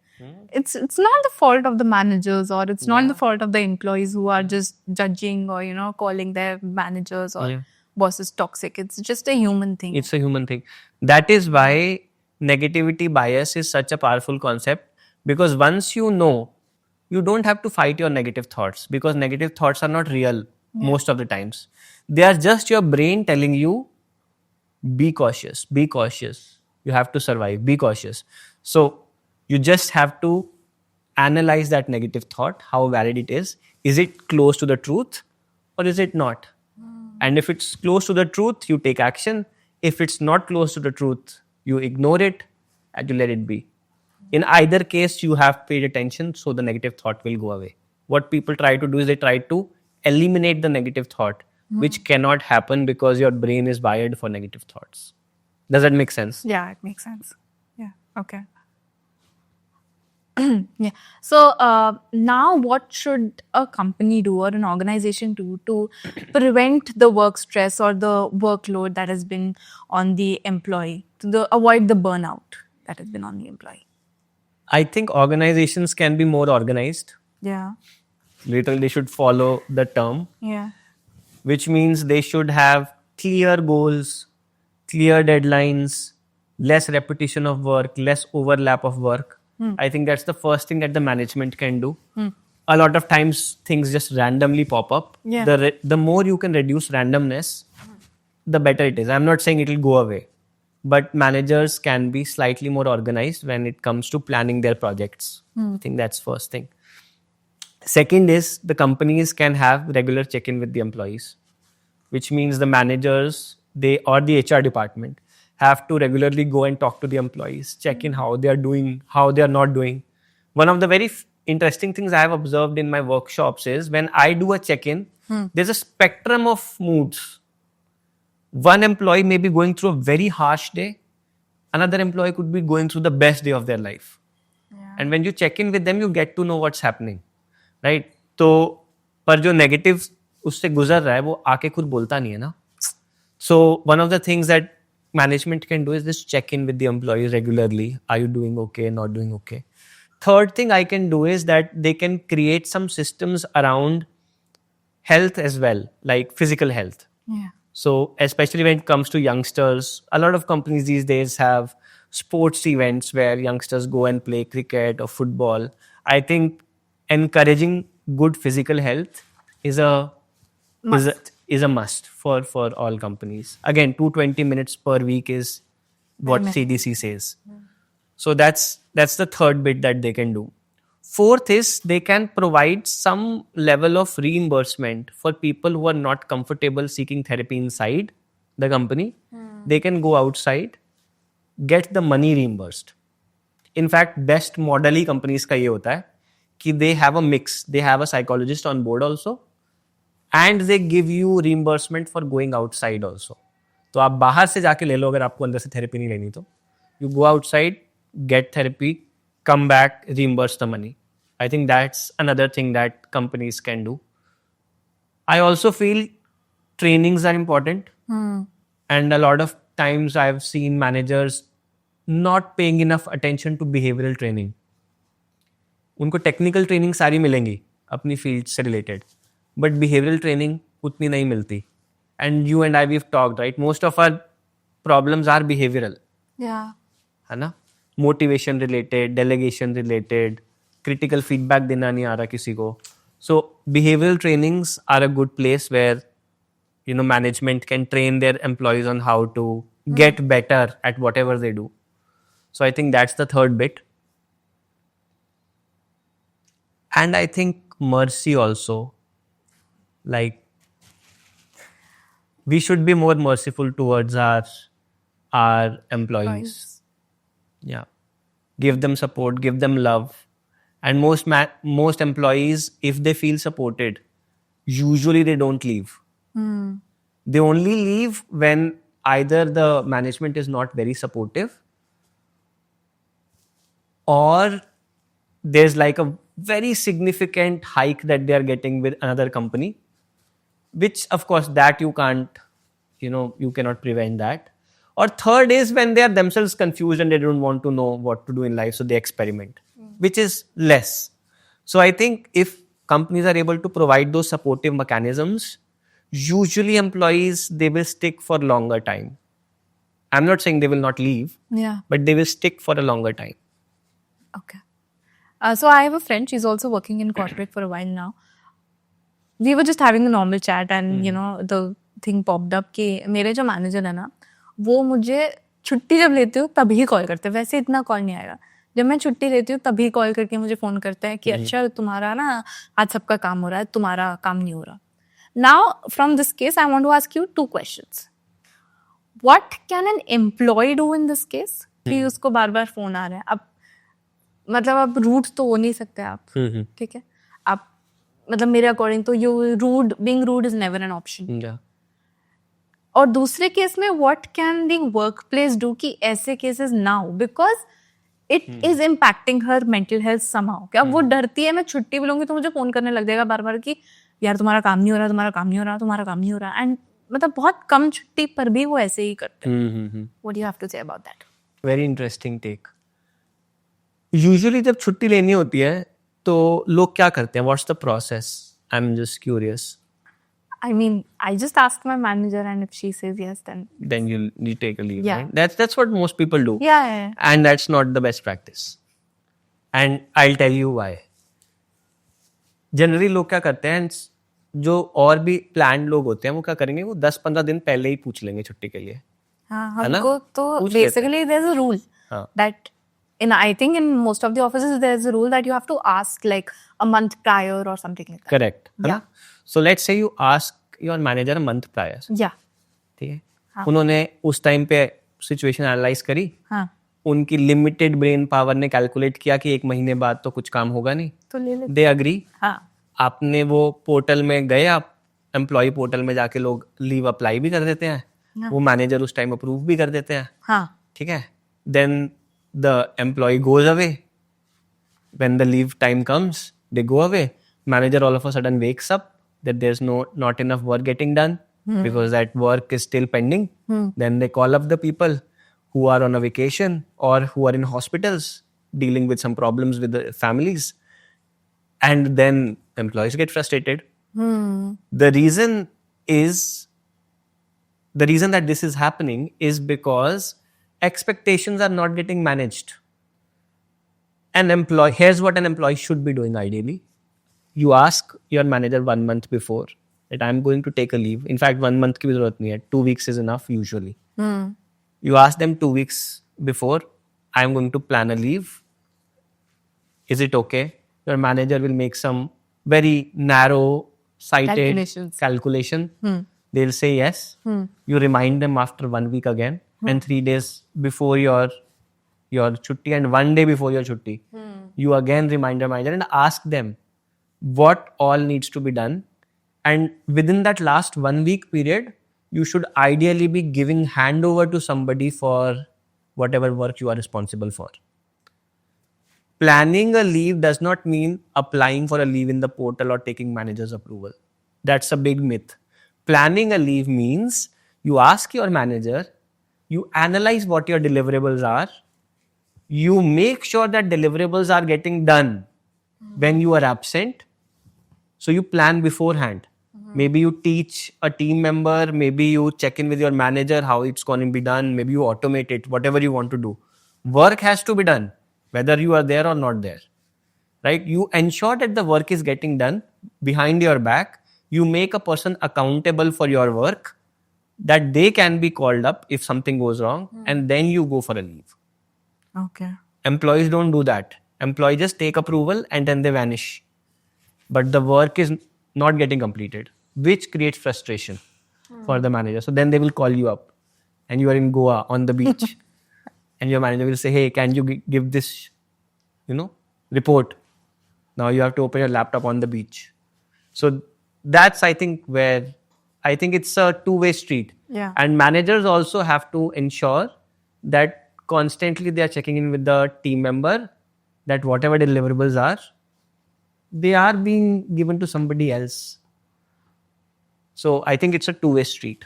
It's not the fault of the managers, or it's not the fault of the employees who are just judging or calling their managers or bosses toxic. It's just a human thing. It's a human thing. That is why negativity bias is such a powerful concept, because once you know, you don't have to fight your negative thoughts, because negative thoughts are not real most of the times. They are just your brain telling you, be cautious, be cautious. You have to survive, be cautious. So you just have to analyze that negative thought, how valid it is. Is it close to the truth or is it not? And if it's close to the truth, you take action. If it's not close to the truth, you ignore it and you let it be. In either case, you have paid attention, so the negative thought will go away. What people try to do is they try to eliminate the negative thought, which cannot happen because your brain is wired for negative thoughts. Does that make sense? Yeah, it makes sense. Yeah, okay. Yeah. So now what should a company do or an organization do to prevent the work stress or the workload that has been on the employee, to avoid the burnout that has been on the employee? I think organizations can be more organized. Yeah. Literally, they should follow the term, Yeah. which means they should have clear goals, clear deadlines, less repetition of work, less overlap of work. I think that's the first thing that the management can do. A lot of times things just randomly pop up. Yeah. The more you can reduce randomness, the better it is. I'm not saying it will go away, but managers can be slightly more organized when it comes to planning their projects. I think that's first thing. Second is the companies can have regular check-in with the employees, which means the managers, or the HR department have to regularly go and talk to the employees, check in how they are doing, how they are not doing. One of the very interesting things I have observed in my workshops is when I do a check-in, there's a spectrum of moods. One employee may be going through a very harsh day. Another employee could be going through the best day of their life. And when you check in with them, you get to know what's happening. Right? तो पर जो negative उससे गुजर रहा है वो आके खुद बोलता नहीं है ना. So one of the things that management can do is just check in with the employees regularly. Are you doing okay? Not doing okay? Third thing I can do is that they can create some systems around health as well, like physical health. Yeah. So especially when it comes to youngsters, a lot of companies these days have sports events where youngsters go and play cricket or football. I think encouraging good physical health is is a must for all companies. Again, 220 minutes per week is what CDC says. So that's the third bit that they can do. Fourth is they can provide some level of reimbursement for people who are not comfortable seeking therapy inside the company. They can go outside, get the money reimbursed. In fact, best model he companies का ये होता है कि they have a mix. They have a psychologist on board also and they give you reimbursement for going outside also. तो आप बाहर से जाके ले लो अगर आपको अंदर से थेरेपी नहीं लेनी तो. You go outside, get therapy, come back, reimburse the money. I think that's another thing that companies can do. I also feel trainings are important. And a lot of times I've seen managers not paying enough attention to behavioral training. उनको technical training सारी मिलेंगी अपनी field से related but behavioural training उतनी नहीं मिलती and you and I we talked right most of our problems are behavioural है ना motivation related delegation related critical feedback देना नहीं आ रहा किसी को so behavioural trainings are a good place where you know management can train their employees on how to get better at whatever they do. So I think that's the third bit. And I think mercy also, like we should be more merciful towards our employees. Yeah, give them support, give them love, and most employees, if they feel supported, usually they don't leave. They only leave when either the management is not very supportive or there's like a very significant hike that they are getting with another company, which of course that you can't, you cannot prevent that. Or third is when they are themselves confused and they don't want to know what to do in life, so they experiment, which is less. So I think if companies are able to provide those supportive mechanisms, usually employees, they will stick for longer time. I'm not saying they will not leave, but they will stick for a longer time. Okay. So I have a friend, she's also working in corporate for a while now. We were just having a normal chat and the thing popped up कि मेरे जो manager है ना वो मुझे छुट्टी जब लेती हूँ तभी कॉल करते हैं. वैसे इतना कॉल नहीं आएगा. जब मैं छुट्टी लेती हूँ तभी कॉल करके मुझे फोन करते हैं कि अच्छा तुम्हारा ना आज सबका काम हो रहा है, तुम्हारा काम नहीं हो रहा. Now, from this case, I want to ask you two questions. What can an employee do in this case? कि उसको बार बार फोन आ रहा है. अब मतलब अब रूड तो हो नहीं सकते आप, ठीक है. आप मतलब मेरे अकॉर्डिंग तो being rude is never an option. और दूसरे केस में what can the workplace do कि ऐसे cases ना हो, because it is impacting her mental health somehow. कि अब वो डरती है मैं छुट्टी भी लूंगी तो मुझे फोन करने लग जाएगा बार बार कि यार तुम्हारा काम नहीं हो रहा, तुम्हारा काम नहीं हो रहा, तुम्हारा काम नहीं हो रहा. एंड मतलब बहुत कम छुट्टी पर भी वो ऐसे ही करते हैं. What do you have to say about that? Very interesting take. Usually जब छुट्टी लेनी होती है तो लोग क्या करते हैं? What's the process? I'm just curious. I mean, I just asked my manager and if she says yes, then you take a leave. Yeah. Right? That's what most people do. Yeah. And that's not the best practice. And I'll tell you why. Generally लोग क्या करते हैं जो और भी plan लोग होते हैं वो क्या करेंगे वो 10-15 दिन पहले ही पूछ लेंगे छुट्टी के लिए. हमको तो basically there's a rule that I think in most of the offices there's a rule that you have to ask like a month prior or something like that. Correct. Yeah. So let's say you ask your manager a month prior. Yeah. ठीक है. उन्होंने उस time पे situation analyse करी. उनकी limited brain power ने calculate किया कि 1 महीने बाद तो कुछ काम होगा नहीं, तो ले लेते. They agree. आपने वो पोर्टल में गए, आप एम्प्लॉय पोर्टल में जाके लोग लीव अप्लाई भी कर देते हैं. वो मैनेजर उस टाइम अप्रूव भी कर देते हैं. ठीक है. Then the employee goes away. When the leave time comes they go away. Manager all of a sudden wakes up that there's not enough work getting done because that work is still pending. Then they call up the people who are on a vacation or who are in hospitals dealing with some problems with the families. And then employees get frustrated. The reason that this is happening is because expectations are not getting managed. Here's what an employee should be doing ideally. You ask your manager 1 month before that I'm going to take a leave. In fact, 1 month की भी ज़रूरत नहीं है. 2 weeks is enough usually. You ask them 2 weeks before, I'm going to plan a leave. Is it okay? Your manager will make some very narrow-sighted calculation. They'll say yes. You remind them after 1 week again, and 3 days before your chutti, and 1 day before your chutti, you again remind your manager and ask them what all needs to be done. And within that last 1 week period, you should ideally be giving handover to somebody for whatever work you are responsible for. Planning a leave does not mean applying for a leave in the portal or taking manager's approval. That's a big myth. Planning a leave means you ask your manager, you analyze what your deliverables are, you make sure that deliverables are getting done when you are absent. So you plan beforehand. Maybe you teach a team member, maybe you check in with your manager how it's going to be done, maybe you automate it, whatever you want to do. Work has to be done, whether you are there or not there. Right? You ensure that the work is getting done behind your back. You make a person accountable for your work, that they can be called up if something goes wrong, and then you go for a leave. Okay. Employees don't do that. Employees just take approval and then they vanish. But the work is not getting completed, which creates frustration for the manager. So then they will call you up and you are in Goa on the beach and your manager will say, hey, can you give this, report? Now you have to open your laptop on the beach. So that's, I think, where I think it's a two-way street. Yeah. And managers also have to ensure that constantly they are checking in with the team member, that whatever deliverables are, they are being given to somebody else. So I think it's a two-way street.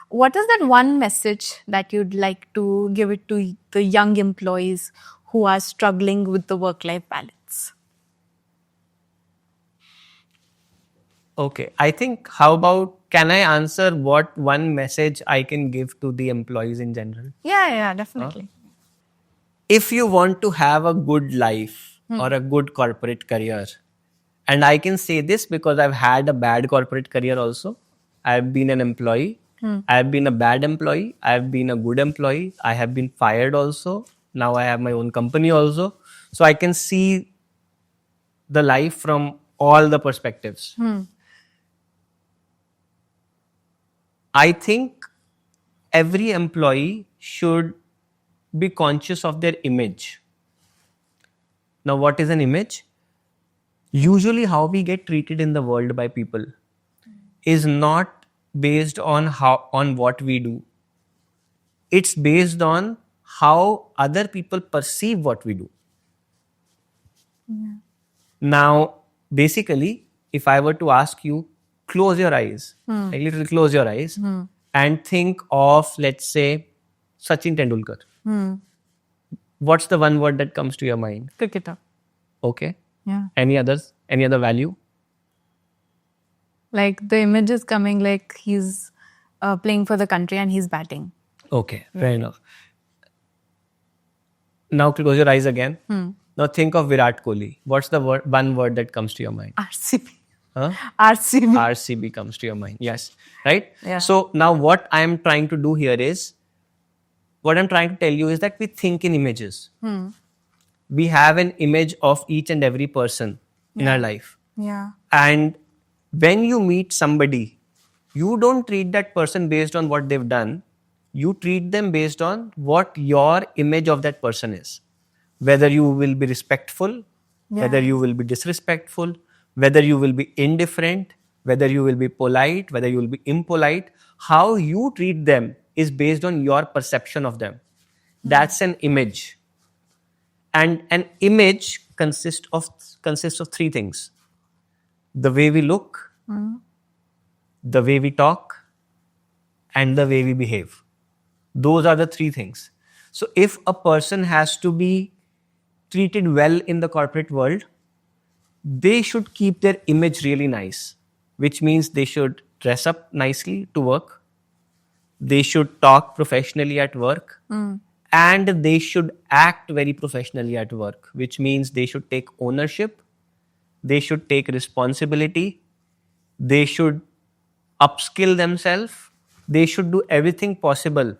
What is that one message that you'd like to give it to the young employees who are struggling with the work-life balance? Okay, I think, how about, can I answer what one message I can give to the employees in general? Yeah, definitely. If you want to have a good life or a good corporate career, and I can say this because I've had a bad corporate career also. I've been an employee. I've been a bad employee. I've been a good employee. I have been fired also. Now I have my own company also. So I can see the life from all the perspectives. I think every employee should be conscious of their image. Now, what is an image? Usually how we get treated in the world by people is not based on what we do. It's based on how other people perceive what we do. Now, basically, if I were to ask you, close your eyes, a little close your eyes, and think of, let's say, Sachin Tendulkar. What's the one word that comes to your mind? Cricketer. Okay. Yeah. Any others? Any other value? Like the image is coming like he's playing for the country and he's batting. Okay, fair enough. Now close your eyes again. Now think of Virat Kohli. What's the one word that comes to your mind? RCB. Huh? RCB. RCB comes to your mind. Yes. Right? Yeah. So now what I'm trying to do here is, what I'm trying to tell you is that we think in images. We have an image of each and every person in our life. Yeah. And when you meet somebody, you don't treat that person based on what they've done. You treat them based on what your image of that person is. Whether you will be respectful, whether you will be disrespectful, whether you will be indifferent, whether you will be polite, whether you will be impolite. How you treat them is based on your perception of them. That's an image. And an image consists of three things: the way we look, the way we talk, and the way we behave. Those are the three things. So if a person has to be treated well in the corporate world, they should keep their image really nice, which means they should dress up nicely to work. They should talk professionally at work. And they should act very professionally at work, which means they should take ownership, they should take responsibility, They should upskill themselves. They should do everything possible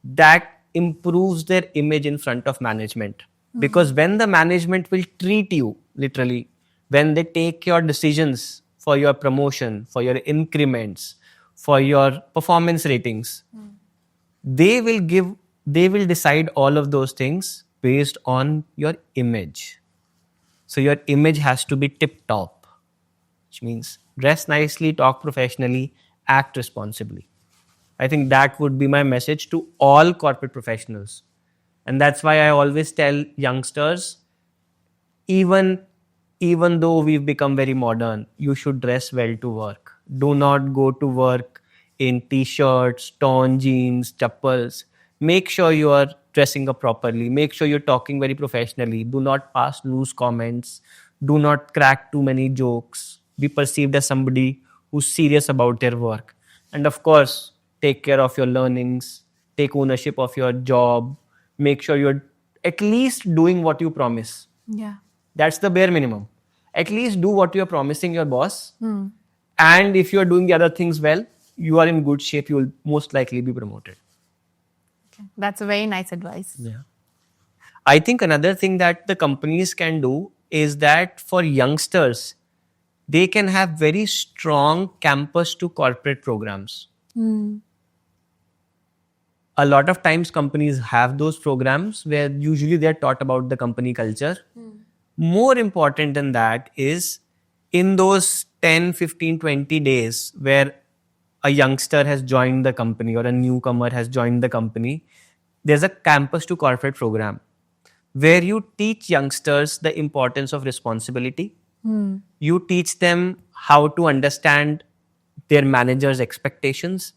that improves their image in front of management. Because when the management will treat you literally, when they take your decisions for your promotion, for your increments, for your performance ratings, they will decide all of those things based on your image. So your image has to be tip top, which means dress nicely, talk professionally, act responsibly. I think that would be my message to all corporate professionals. And that's why I always tell youngsters, even though we've become very modern, you should dress well to work. Do not go to work in t-shirts, torn jeans, chappals. Make sure you are dressing up properly. Make sure you're talking very professionally. Do not pass loose comments. Do not crack too many jokes. Be perceived as somebody who's serious about their work. And of course, take care of your learnings. Take ownership of your job. Make sure you're at least doing what you promise. Yeah. That's the bare minimum. At least do what you're promising your boss. And if you're doing the other things well, you are in good shape. You will most likely be promoted. Okay. That's a very nice advice. Yeah. I think another thing that the companies can do is that for youngsters, they can have very strong campus to corporate programs. A lot of times companies have those programs where usually they're taught about the company culture. More important than that is in those 10, 15, 20 days where a youngster has joined the company or a newcomer has joined the company, there's a campus to corporate program where you teach youngsters the importance of responsibility. You teach them how to understand their manager's expectations.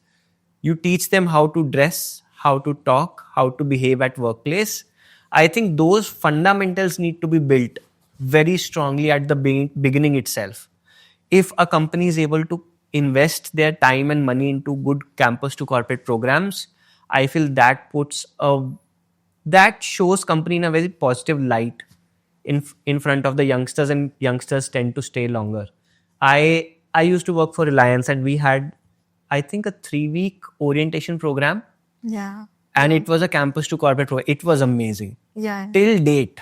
You teach them how to dress, how to talk, how to behave at workplace. I think those fundamentals need to be built very strongly at the beginning itself. If a company is able to invest their time and money into good campus to corporate programs, I feel that that shows company in a very positive light in front of the youngsters, and youngsters tend to stay longer. I used to work for Reliance, and we had, I think, a 3-week orientation program, Yeah. and it was a campus to corporate program. It was amazing. Yeah. Till date,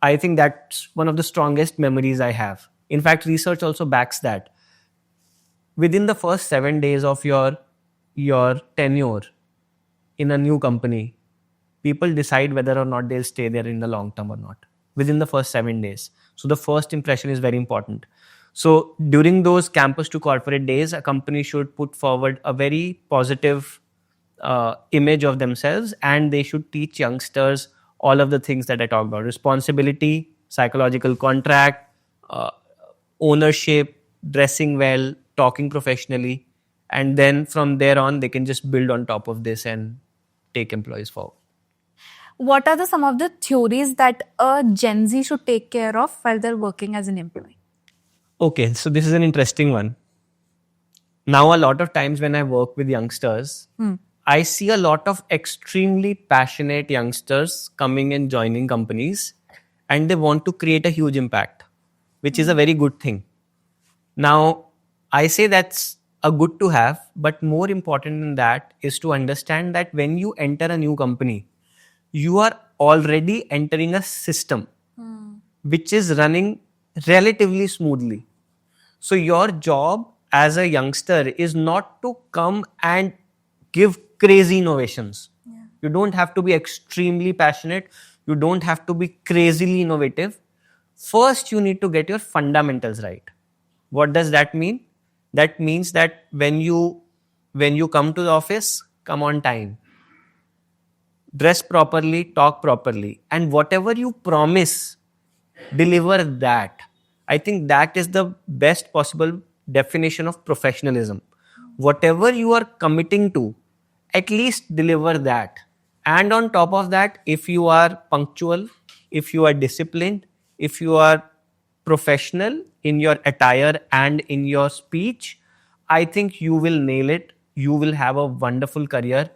I think that's one of the strongest memories I have. In fact, research also backs that. Within the first 7 days of your tenure in a new company, people decide whether or not they'll stay there in the long term or not. Within the first 7 days. So the first impression is very important. So during those campus to corporate days, a company should put forward a very positive image of themselves, and they should teach youngsters all of the things that I talked about: responsibility, psychological contract, ownership, dressing well, talking professionally. And then from there on, they can just build on top of this and take employees forward. What are some of the theories that a Gen Z should take care of while they're working as an employee? Okay, so this is an interesting one. Now, a lot of times when I work with youngsters, I see a lot of extremely passionate youngsters coming and joining companies, and they want to create a huge impact, which is a very good thing. Now, I say that's a good to have, but more important than that is to understand that when you enter a new company, you are already entering a system which is running relatively smoothly. So your job as a youngster is not to come and give crazy innovations. You don't have to be extremely passionate. You don't have to be crazily innovative. First, you need to get your fundamentals right. What does that mean? That means that when you come to the office, come on time. Dress properly, talk properly, and whatever you promise, deliver that. I think that is the best possible definition of professionalism. Whatever you are committing to, at least deliver that. And on top of that, if you are punctual, if you are disciplined, if you are professional in your attire and in your speech, I think you will nail it. You will have a wonderful career.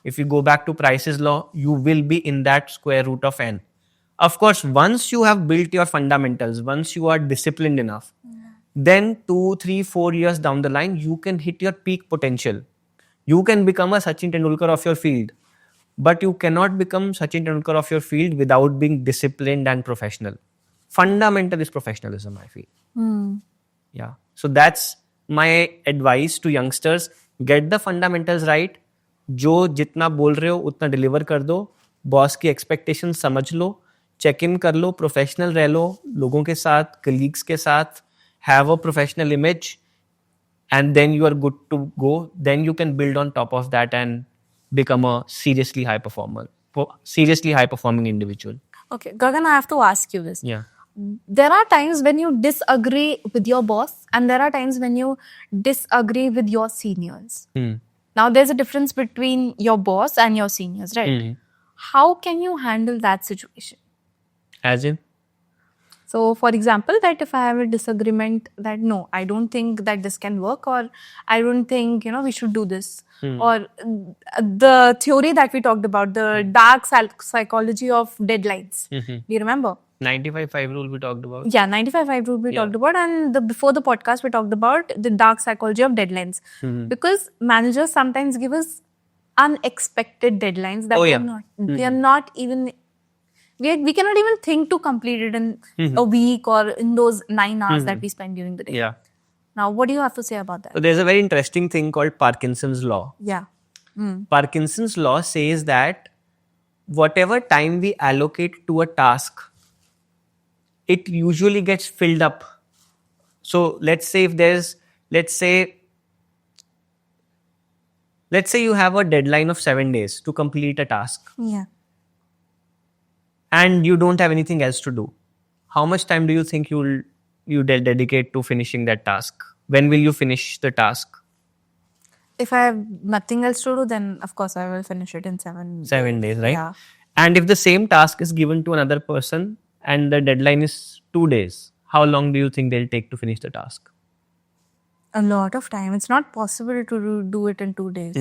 If you go back to Price's law, you will be in that square root of n. Of course, once you have built your fundamentals, once you are disciplined enough, then 2, 3, 4 years down the line, you can hit your peak potential. You can become a Sachin Tendulkar of your field, but you cannot become Sachin Tendulkar of your field without being disciplined and professional. Fundamental is professionalism, I feel. Yeah. So that's my advice to youngsters. Get the fundamentals right. जो जितना बोल रहे हो उतना deliver कर दो. Boss की expectation समझ लो. चेक इन कर लो. प्रोफेशनल रह लो लोगों के साथ, कलीग्स के साथ. Have a professional image, and then you are good to go. Then you can build on top of that and become a seriously high performer, seriously high performing individual. Okay, Gagan, I have to ask you this. Yeah. There are times when you disagree with your boss, and there are times when you disagree with your seniors. Now, there's a difference between your boss and your seniors, right? How can you handle that situation? As in? So, for example, that if I have a disagreement that no, I don't think that this can work, or I don't think, we should do this. Or the theory that we talked about, the dark psychology of deadlines. Do you remember? 95-5 rule we talked about. Yeah, 95-5 rule we talked about, and before the podcast we talked about the dark psychology of deadlines. Because managers sometimes give us unexpected deadlines that they are not even, we cannot even think to complete it in a week or in those 9 hours that we spend during the day. Yeah. Now, what do you have to say about that? So there's a very interesting thing called Parkinson's law. Yeah. Parkinson's law says that whatever time we allocate to a task, it usually gets filled up. So let's say you have a deadline of 7 days to complete a task. Yeah. And you don't have anything else to do. How much time do you think you dedicate to finishing that task? When will you finish the task? If I have nothing else to do, then of course I will finish it in 7 days. 7 days, right? Yeah. And if the same task is given to another person and the deadline is 2 days, how long do you think they'll take to finish the task? A lot of time. It's not possible to do it in 2 days.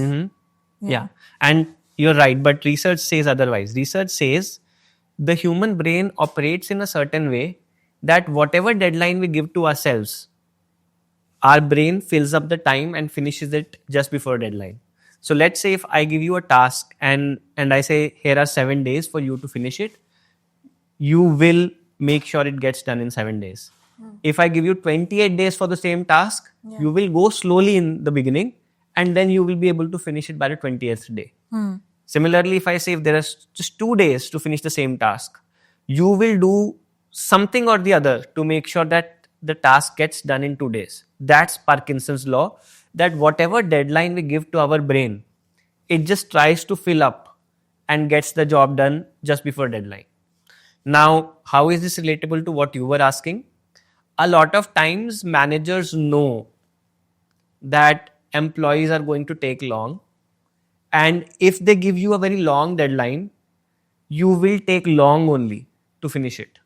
Yeah. And you're right, but research says otherwise. Research says the human brain operates in a certain way that whatever deadline we give to ourselves, our brain fills up the time and finishes it just before deadline. So let's say if I give you a task and I say, here are 7 days for you to finish it, you will make sure it gets done in 7 days. If I give you 28 days for the same task, you will go slowly in the beginning and then you will be able to finish it by the 20th day. Similarly, if I say if there are just 2 days to finish the same task, you will do something or the other to make sure that the task gets done in 2 days. That's Parkinson's law, that whatever deadline we give to our brain, it just tries to fill up and gets the job done just before deadline. Now, how is this relatable to what you were asking? A lot of times managers know that employees are going to take long, and if they give you a very long deadline, you will take long only to finish it.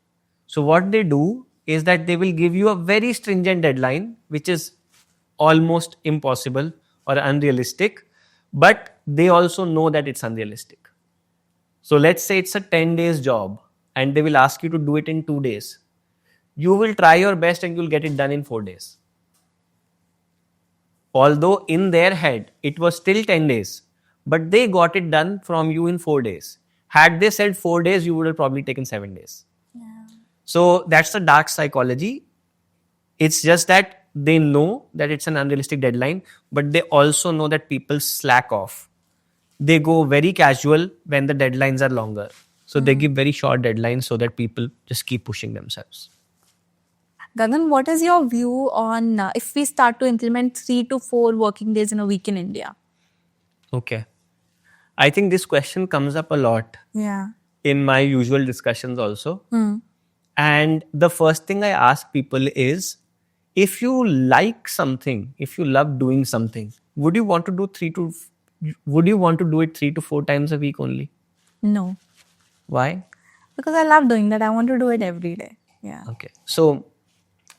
So what they do is that they will give you a very stringent deadline, which is almost impossible or unrealistic, but they also know that it's unrealistic. So let's say it's a 10 days job and they will ask you to do it in 2 days. You will try your best and you'll get it done in 4 days. Although in their head, it was still 10 days, but they got it done from you in 4 days. Had they said 4 days, you would have probably taken 7 days. So that's the dark psychology. It's just that they know that it's an unrealistic deadline, but they also know that people slack off. They go very casual when the deadlines are longer. So they give very short deadlines so that people just keep pushing themselves. Gagan, what is your view on if we start to implement 3 to 4 working days in a week in India? Okay. I think this question comes up a lot in my usual discussions also. And the first thing I ask people is, if you like something, if you love doing something, would you want to do it 3 to 4 times a week only? No. Why? Because I love doing that. I want to do it every day. Yeah. Okay. So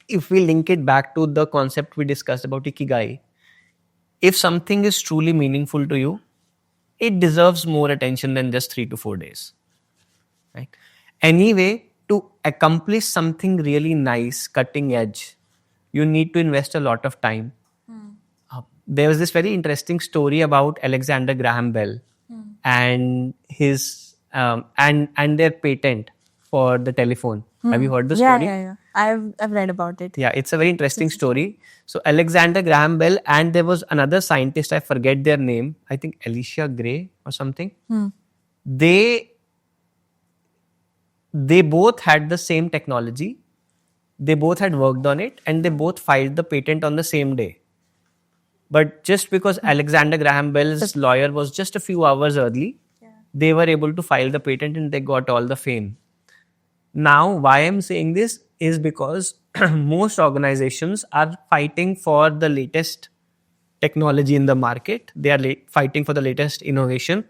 if we link it back to the concept we discussed about Ikigai, if something is truly meaningful to you, it deserves more attention than just 3 to 4 days. Right? Anyway, to accomplish something really nice, cutting edge, you need to invest a lot of time. There was this very interesting story about Alexander Graham Bell and his and their patent for the telephone. Have you heard the story? Yeah. I've read about it. Yeah, it's a very interesting story. So Alexander Graham Bell and there was another scientist, I forget their name, I think Alicia Gray or something. They both had the same technology. They both had worked on it and they both filed the patent on the same day. But just because Alexander Graham Bell's lawyer was just a few hours early, they were able to file the patent and they got all the fame. Now, why I'm saying this is because most organizations are fighting for the latest technology in the market. They are fighting for the latest innovation.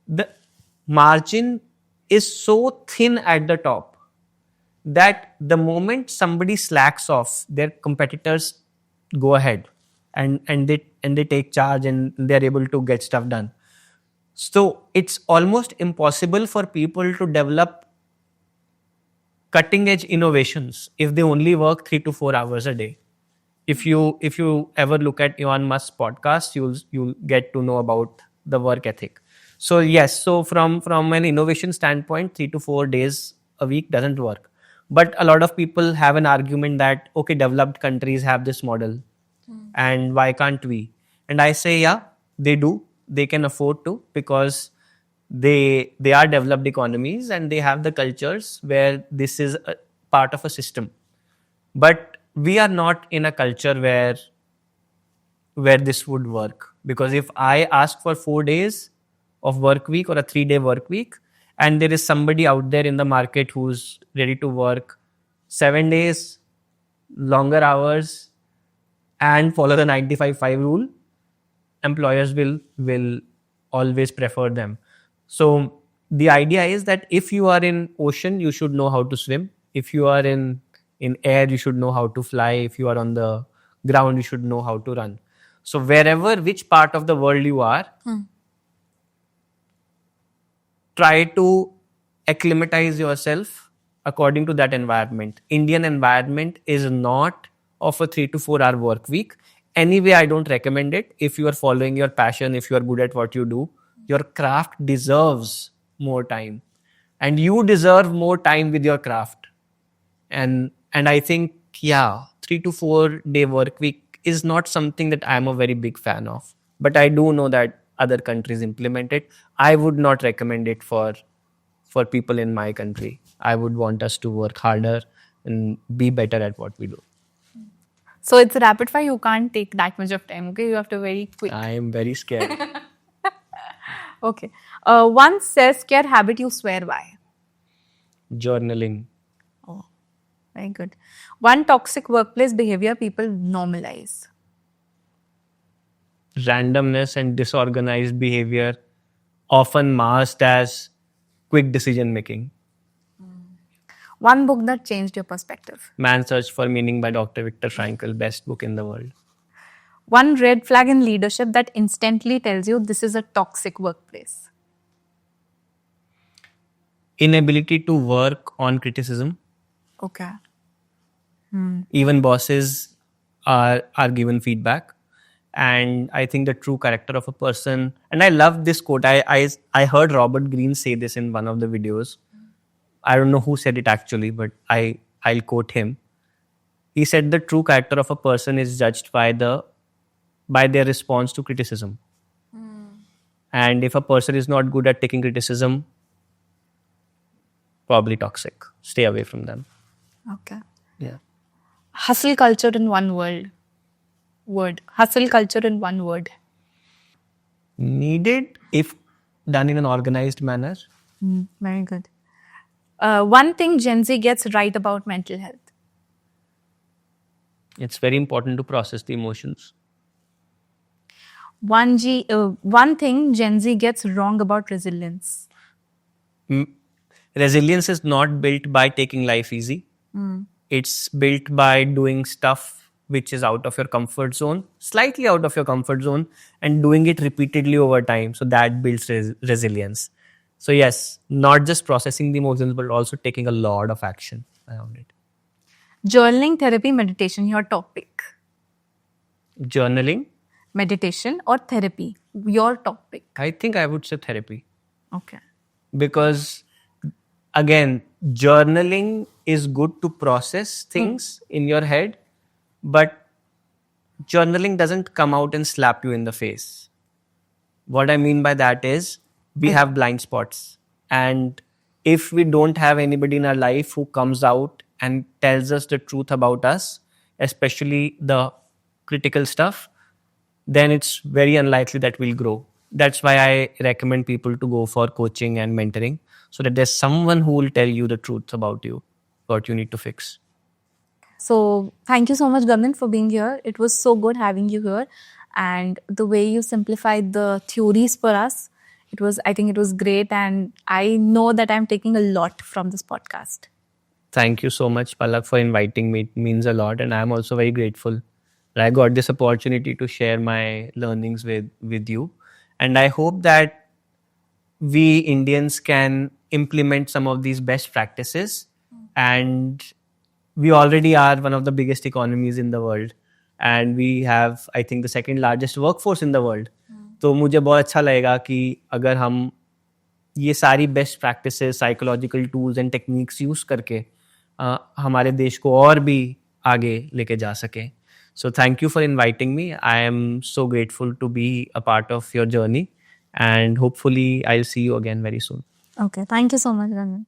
The margin is so thin at the top that the moment somebody slacks off, their competitors go ahead and they take charge and they're able to get stuff done. So it's almost impossible for people to develop cutting edge innovations if they only work 3 to 4 hours a day. If you ever look at Elon Musk's podcast, you'll get to know about the work ethic. So yes, so from an innovation standpoint, 3 to 4 days a week doesn't work. But a lot of people have an argument that, okay, developed countries have this model and why can't we? And I say, yeah, they do. They can afford to because they are developed economies and they have the cultures where this is a part of a system. But we are not in a culture where this would work. Because if I ask for 4 days of work week or a 3-day work week, and there is somebody out there in the market who's ready to work 7 days, longer hours, and follow the 95-5 rule, employers will always prefer them. So the idea is that if you are in ocean, you should know how to swim. If you are in air, you should know how to fly. If you are on the ground, you should know how to run. So which part of the world you are, try to acclimatize yourself according to that environment. Indian environment is not of a 3 to 4 hour work week. Anyway, I don't recommend it. If you are following your passion, if you are good at what you do, your craft deserves more time. And you deserve more time with your craft. And I think, 3 to 4 day work week is not something that I'm a very big fan of. But I do know that other countries implement it. I would not recommend it for people in my country. I would want us to work harder and be better at what we do. So it's rapid fire. You can't take that much of time. Okay, you have to very quick. I am very scared. Okay. One self-care habit you swear by. Journaling. Oh, very good. One toxic workplace behavior people normalize. Randomness and disorganized behavior, often masked as quick decision making. One book that changed your perspective. Man's Search for Meaning by Dr. Viktor Frankl, best book in the world. One red flag in leadership that instantly tells you this is a toxic workplace. Inability to work on criticism. Okay. Even bosses are given feedback. And I think the true character of a person, and I love this quote. I heard Robert Greene say this in one of the videos. I don't know who said it actually, but I'll quote him. He said the true character of a person is judged by their response to criticism. And if a person is not good at taking criticism, probably toxic. Stay away from them. Okay. Yeah. Hustle culture in one word. Hustle culture in one word. Needed if done in an organized manner. Very good. One thing Gen Z gets right about mental health. It's very important to process the emotions. One thing Gen Z gets wrong about resilience. Resilience is not built by taking life easy. It's built by doing stuff which is out of your comfort zone, slightly out of your comfort zone, and doing it repeatedly over time. So that builds resilience. So yes, not just processing the emotions, but also taking a lot of action around it. Journaling, therapy, meditation, your topic. Journaling, Meditation or therapy, your topic. I think I would say therapy. Okay. Because again, journaling is good to process things in your head, but journaling doesn't come out and slap you in the face. What I mean by that is we have blind spots, and if we don't have anybody in our life who comes out and tells us the truth about us, especially the critical stuff, then it's very unlikely that we'll grow. That's why I recommend people to go for coaching and mentoring, so that there's someone who will tell you the truth about you, what you need to fix. So thank you so much, Gagan, for being here. It was so good having you here, and the way you simplified the theories for us, I think it was great, and I know that I'm taking a lot from this podcast. Thank you so much, Palak, for inviting me. It means a lot, and I'm also very grateful that I got this opportunity to share my learnings with you. And I hope that we Indians can implement some of these best practices. And we already are one of the biggest economies in the world, and we have, I think, the second largest workforce in the world. तो मुझे बहुत अच्छा लगेगा कि अगर हम ये सारी best practices, psychological tools and techniques use करके हमारे देश को और भी आगे लेके जा सकें. So thank you for inviting me. I am so grateful to be a part of your journey, and hopefully I'll see you again very soon. Okay, thank you so much, Gagan.